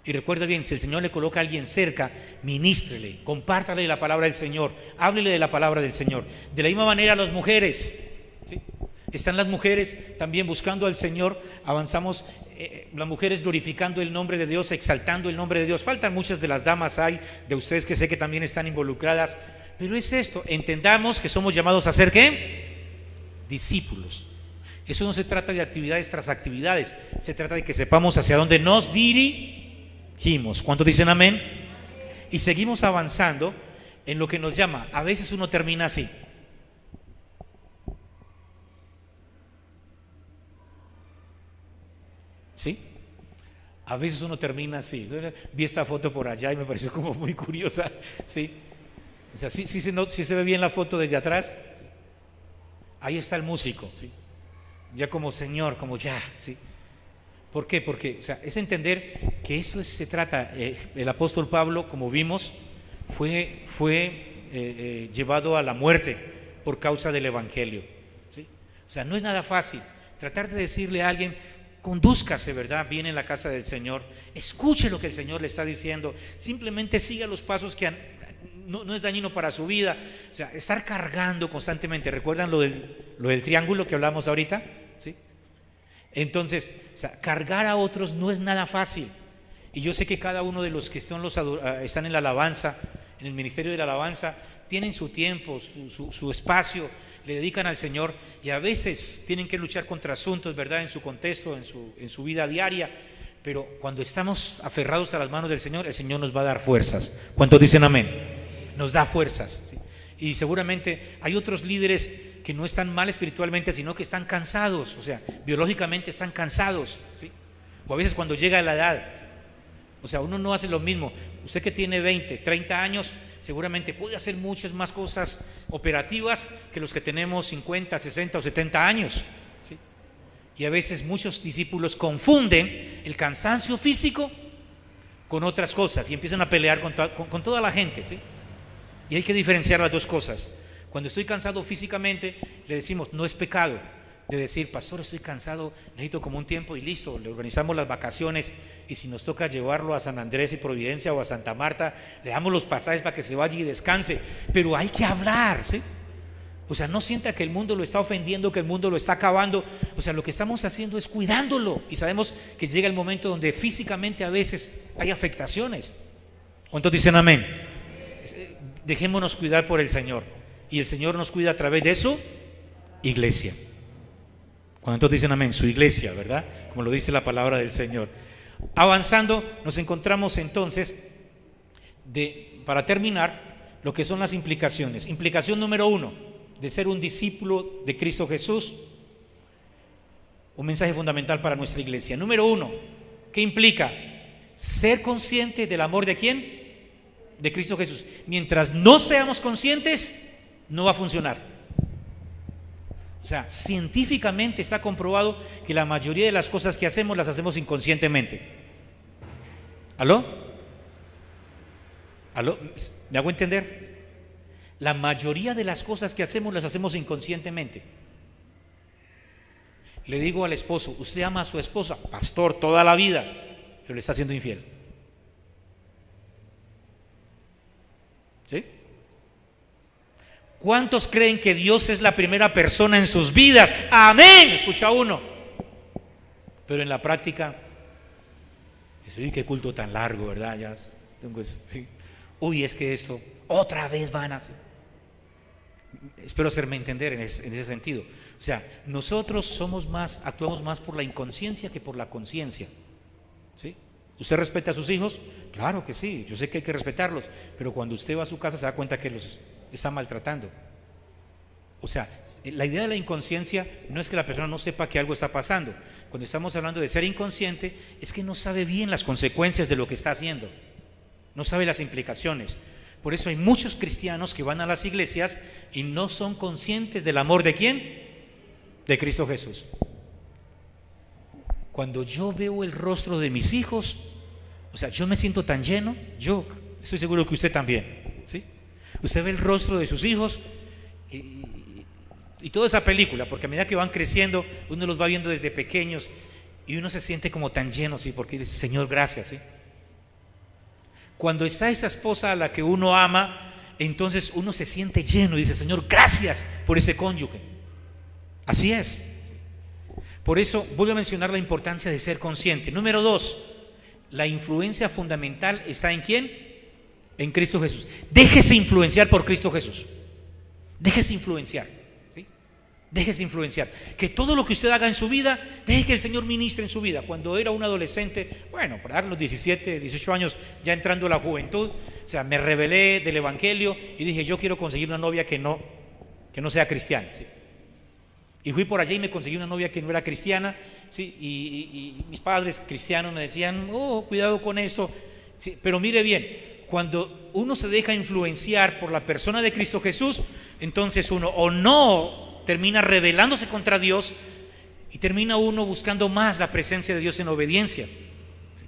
Y recuerde bien, si el Señor le coloca a alguien cerca, ministrele, compártale la palabra del Señor, háblele de la palabra del Señor. De la misma manera las mujeres, ¿sí? Están las mujeres también buscando al Señor, avanzamos, las mujeres glorificando el nombre de Dios, exaltando el nombre de Dios. Faltan muchas de las damas, hay de ustedes que sé que también están involucradas, pero es esto, entendamos que somos llamados a ser ¿qué? Discípulos. Eso no se trata de actividades tras actividades, se trata de que sepamos hacia dónde nos dirigimos. ¿Cuántos dicen amén? Y seguimos avanzando en lo que nos llama. A veces uno termina así. ¿Sí? A veces uno termina así. Vi esta foto por allá y me pareció como muy curiosa. ¿Sí? O sea, sí se ve bien la foto desde atrás. ¿Sí? Ahí está el músico. ¿Sí? Ya como Señor, como ya. ¿Sí? ¿Por qué? Porque, o sea, es entender que eso se trata. El apóstol Pablo, como vimos, fue llevado a la muerte por causa del evangelio, ¿sí? O sea, no es nada fácil tratar de decirle a alguien condúzcase, ¿verdad?, bien en la casa del Señor, escuche lo que el Señor le está diciendo, simplemente siga los pasos que no es dañino para su vida. O sea, estar cargando constantemente, ¿recuerdan lo del triángulo que hablamos ahorita? ¿Sí? Entonces, o sea, cargar a otros no es nada fácil. Y yo sé que cada uno de los que están en la alabanza, en el ministerio de la alabanza, tienen su tiempo, su espacio, le dedican al Señor, y a veces tienen que luchar contra asuntos, ¿verdad?, en su contexto, en su vida diaria. Pero cuando estamos aferrados a las manos del Señor, el Señor nos va a dar fuerzas. ¿Cuántos dicen amén? Nos da fuerzas, ¿sí? Y seguramente hay otros líderes que no están mal espiritualmente, sino que están cansados, o sea, biológicamente están cansados, ¿sí? O a veces cuando llega la edad, ¿sí? O sea, uno no hace lo mismo. Usted que tiene 20, 30 años, seguramente puede hacer muchas más cosas operativas que los que tenemos 50, 60 o 70 años, ¿sí? Y a veces muchos discípulos confunden el cansancio físico con otras cosas y empiezan a pelear con toda la gente, ¿sí? Y hay que diferenciar las dos cosas. Cuando estoy cansado físicamente, le decimos, no es pecado de decir, pastor, estoy cansado, necesito como un tiempo, y listo, le organizamos las vacaciones, y si nos toca llevarlo a San Andrés y Providencia o a Santa Marta, le damos los pasajes para que se vaya y descanse. Pero hay que hablar, ¿sí? O sea, no sienta que el mundo lo está ofendiendo, que el mundo lo está acabando. O sea, lo que estamos haciendo es cuidándolo, y sabemos que llega el momento donde físicamente a veces hay afectaciones. ¿Cuántos dicen amén? Dejémonos cuidar por el Señor, y el Señor nos cuida a través de su iglesia. ¿Cuántos dicen amén? Su iglesia, ¿verdad? Como lo dice la palabra del Señor. Avanzando, nos encontramos entonces, para terminar, lo que son las implicaciones. Implicación número 1, de ser un discípulo de Cristo Jesús. Un mensaje fundamental para nuestra iglesia. Número 1, ¿qué implica? Ser consciente del amor de ¿quién? De Cristo Jesús. Mientras no seamos conscientes, no va a funcionar. O sea, científicamente está comprobado que la mayoría de las cosas que hacemos las hacemos inconscientemente. ¿Aló? ¿Aló? ¿Me hago entender? La mayoría de las cosas que hacemos las hacemos inconscientemente. Le digo al esposo, usted ama a su esposa, pastor, toda la vida, pero le está siendo infiel. ¿Sí? ¿Cuántos creen que Dios es la primera persona en sus vidas? Amén, escucha uno. Pero en la práctica, uy, qué culto tan largo, ¿verdad? Ya tengo sí. Uy, es que esto, otra vez van a hacer. Espero hacerme entender en ese sentido. O sea, nosotros actuamos más por la inconsciencia que por la conciencia, ¿sí? ¿Usted respeta a sus hijos? Claro que sí, yo sé que hay que respetarlos, pero cuando usted va a su casa se da cuenta que los está maltratando. O sea, la idea de la inconsciencia no es que la persona no sepa que algo está pasando. Cuando estamos hablando de ser inconsciente, es que no sabe bien las consecuencias de lo que está haciendo, no sabe las implicaciones. Por eso hay muchos cristianos que van a las iglesias y no son conscientes del amor de ¿quién? De Cristo Jesús. Cuando yo veo el rostro de mis hijos, o sea, yo me siento tan lleno. Yo estoy seguro que usted también, ¿sí? Usted ve el rostro de sus hijos y toda esa película, porque a medida que van creciendo, uno los va viendo desde pequeños y uno se siente como tan lleno, ¿sí? Porque dice, Señor, gracias, ¿sí? Cuando está esa esposa a la que uno ama, entonces uno se siente lleno y dice, Señor, gracias por ese cónyuge. Así es. Por eso voy a mencionar la importancia de ser consciente. Número 2, la influencia fundamental está ¿en quién? En Cristo Jesús. Déjese influenciar por Cristo Jesús. Déjese influenciar, ¿sí? Déjese influenciar. Que todo lo que usted haga en su vida, deje que el Señor ministre en su vida. Cuando era un adolescente, bueno, por ahí los 17, 18 años, ya entrando a la juventud, o sea, me rebelé del evangelio y dije, yo quiero conseguir una novia que no sea cristiana, ¿sí? Y fui por allá y me conseguí una novia que no era cristiana, ¿sí? Y mis padres cristianos me decían, oh, cuidado con eso, ¿sí? Pero mire bien, cuando uno se deja influenciar por la persona de Cristo Jesús, entonces uno o no termina rebelándose contra Dios y termina uno buscando más la presencia de Dios en obediencia, ¿sí?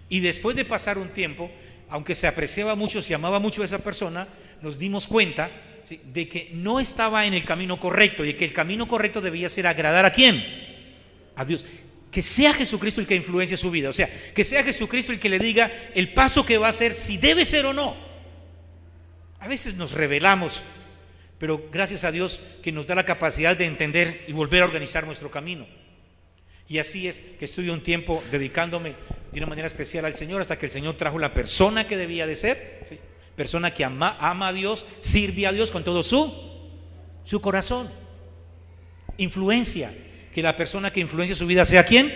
Y después de pasar un tiempo, aunque se apreciaba mucho, se amaba mucho a esa persona, nos dimos cuenta, ¿sí?, de que no estaba en el camino correcto y que el camino correcto debía ser agradar ¿a quién? A Dios. Que sea Jesucristo el que influencie su vida. O sea, que sea Jesucristo el que le diga el paso que va a hacer, si debe ser o no. A veces nos rebelamos, pero gracias a Dios que nos da la capacidad de entender y volver a organizar nuestro camino. Y así es que estuve un tiempo dedicándome de una manera especial al Señor, hasta que el Señor trajo la persona que debía de ser, ¿sí? Persona que ama a Dios, sirve a Dios con todo su corazón. Influencia, que la persona que influencia su vida sea ¿quién?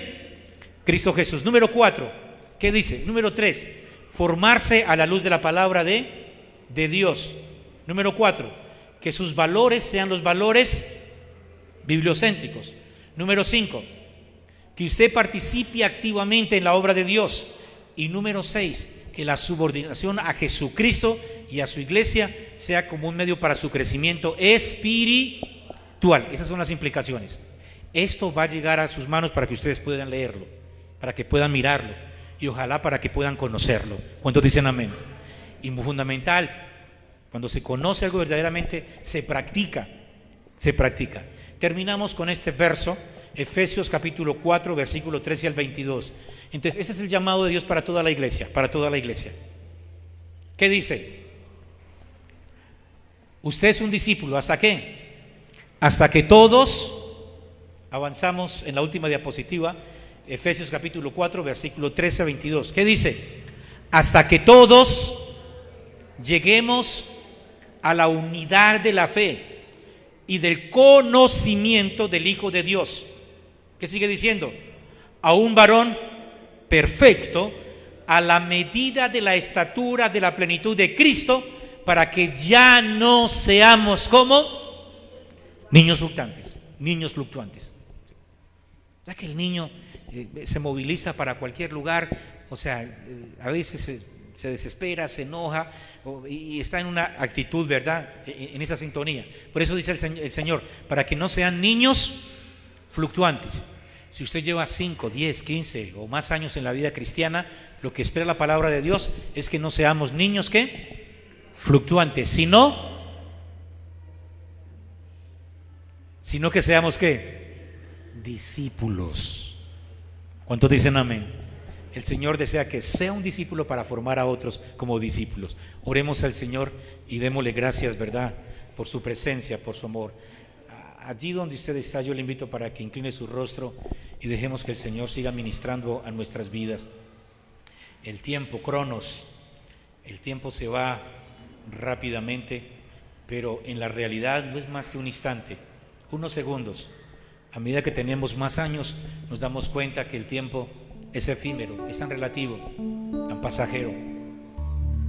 Cristo Jesús. Número 4, ¿qué dice? Número 3, formarse a la luz de la palabra de Dios. Número 4, que sus valores sean los valores bibliocéntricos. Número 5, que usted participe activamente en la obra de Dios. Y número 6, que la subordinación a Jesucristo y a su iglesia sea como un medio para su crecimiento espiritual. Esas son las implicaciones. Esto va a llegar a sus manos para que ustedes puedan leerlo, para que puedan mirarlo y ojalá para que puedan conocerlo. ¿Cuántos dicen amén? Y muy fundamental, cuando se conoce algo verdaderamente, se practica. Terminamos con este verso, Efesios capítulo 4, versículo 13 al 22. Entonces, este es el llamado de Dios para toda la iglesia, ¿Qué dice? Usted es un discípulo, ¿hasta qué? Hasta que todos, avanzamos en la última diapositiva, Efesios capítulo 4, versículo 13 a 22. ¿Qué dice? Hasta que todos lleguemos a la unidad de la fe y del conocimiento del Hijo de Dios. ¿Qué sigue diciendo? A un varón perfecto, a la medida de la estatura de la plenitud de Cristo, para que ya no seamos como niños fluctuantes. Ya que el niño se moviliza para cualquier lugar, o sea, a veces se desespera, se enoja y está en una actitud, ¿verdad?, en esa sintonía. Por eso dice el Señor, para que no sean niños fluctuantes. Si usted lleva 5, 10, 15 o más años en la vida cristiana, lo que espera la palabra de Dios es que no seamos niños ¿qué? Fluctuantes, sino que seamos ¿qué? Discípulos. ¿Cuántos dicen amén? El Señor desea que sea un discípulo para formar a otros como discípulos. Oremos al Señor y démosle gracias, ¿verdad?, por su presencia, por su amor. Allí donde usted está, yo le invito para que incline su rostro y dejemos que el Señor siga ministrando a nuestras vidas. El tiempo, Cronos, el tiempo se va rápidamente, pero en la realidad no es más que un instante, unos segundos. A medida que tenemos más años, nos damos cuenta que el tiempo es efímero, es tan relativo, tan pasajero,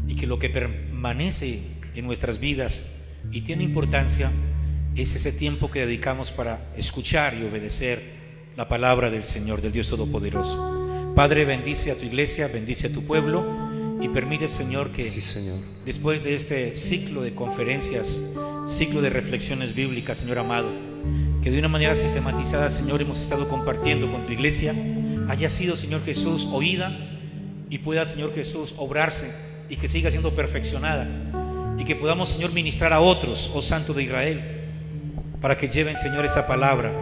y que lo que permanece en nuestras vidas y tiene importancia es ese tiempo que dedicamos para escuchar y obedecer la palabra del Señor, del Dios Todopoderoso. Padre, bendice a tu iglesia, bendice a tu pueblo y permite, Señor, que después de este ciclo de conferencias, ciclo de reflexiones bíblicas, Señor amado, que de una manera sistematizada, Señor, hemos estado compartiendo con tu iglesia, haya sido, Señor Jesús, oída y pueda, Señor Jesús, obrarse y que siga siendo perfeccionada y que podamos, Señor, ministrar a otros, oh Santo de Israel, para que lleven, Señor, esa palabra.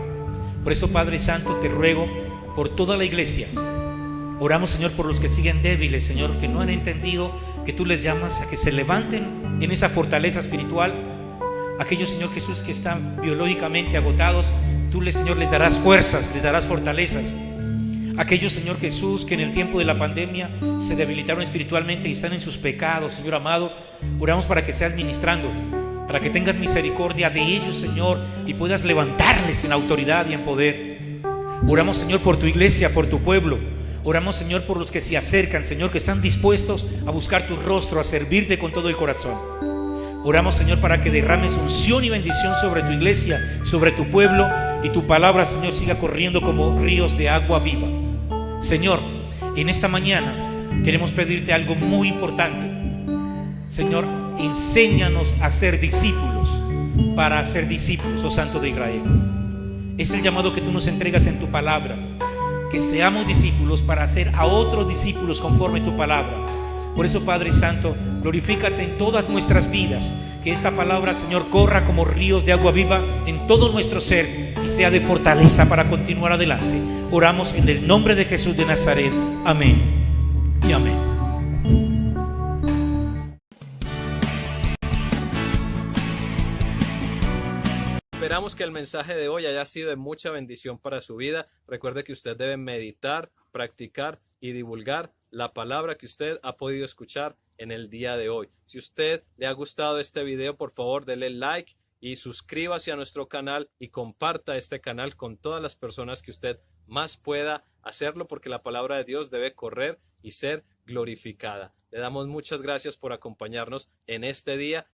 Por eso, Padre Santo, te ruego por toda la iglesia. Oramos, Señor, por los que siguen débiles, Señor, que no han entendido que tú les llamas a que se levanten en esa fortaleza espiritual. Aquellos, Señor Jesús, que están biológicamente agotados, tú, Señor, les darás fuerzas, les darás fortalezas. Aquellos, Señor Jesús, que en el tiempo de la pandemia se debilitaron espiritualmente y están en sus pecados, Señor amado, oramos para que seas ministrando, para que tengas misericordia de ellos, Señor, y puedas levantarles en autoridad y en poder. Oramos, Señor, por tu iglesia, por tu pueblo. Oramos, Señor, por los que se acercan, Señor, que están dispuestos a buscar tu rostro, a servirte con todo el corazón. Oramos, Señor, para que derrames unción y bendición sobre tu iglesia, sobre tu pueblo, y tu palabra, Señor, siga corriendo como ríos de agua viva. Señor, en esta mañana queremos pedirte algo muy importante. Señor, enséñanos a ser discípulos, para ser discípulos, oh Santo de Israel. Es el llamado que tú nos entregas en tu palabra, que seamos discípulos para hacer a otros discípulos conforme tu palabra. Por eso, Padre Santo, glorifícate en todas nuestras vidas, que esta palabra, Señor, corra como ríos de agua viva en todo nuestro ser, y sea de fortaleza para continuar adelante. Oramos en el nombre de Jesús de Nazaret. Amén y amén. Esperamos que el mensaje de hoy haya sido de mucha bendición para su vida. Recuerde que usted debe meditar, practicar y divulgar la palabra que usted ha podido escuchar en el día de hoy. Si usted le ha gustado este video, por favor, dele like y suscríbase a nuestro canal y comparta este canal con todas las personas que usted más pueda hacerlo, porque la palabra de Dios debe correr y ser glorificada. Le damos muchas gracias por acompañarnos en este día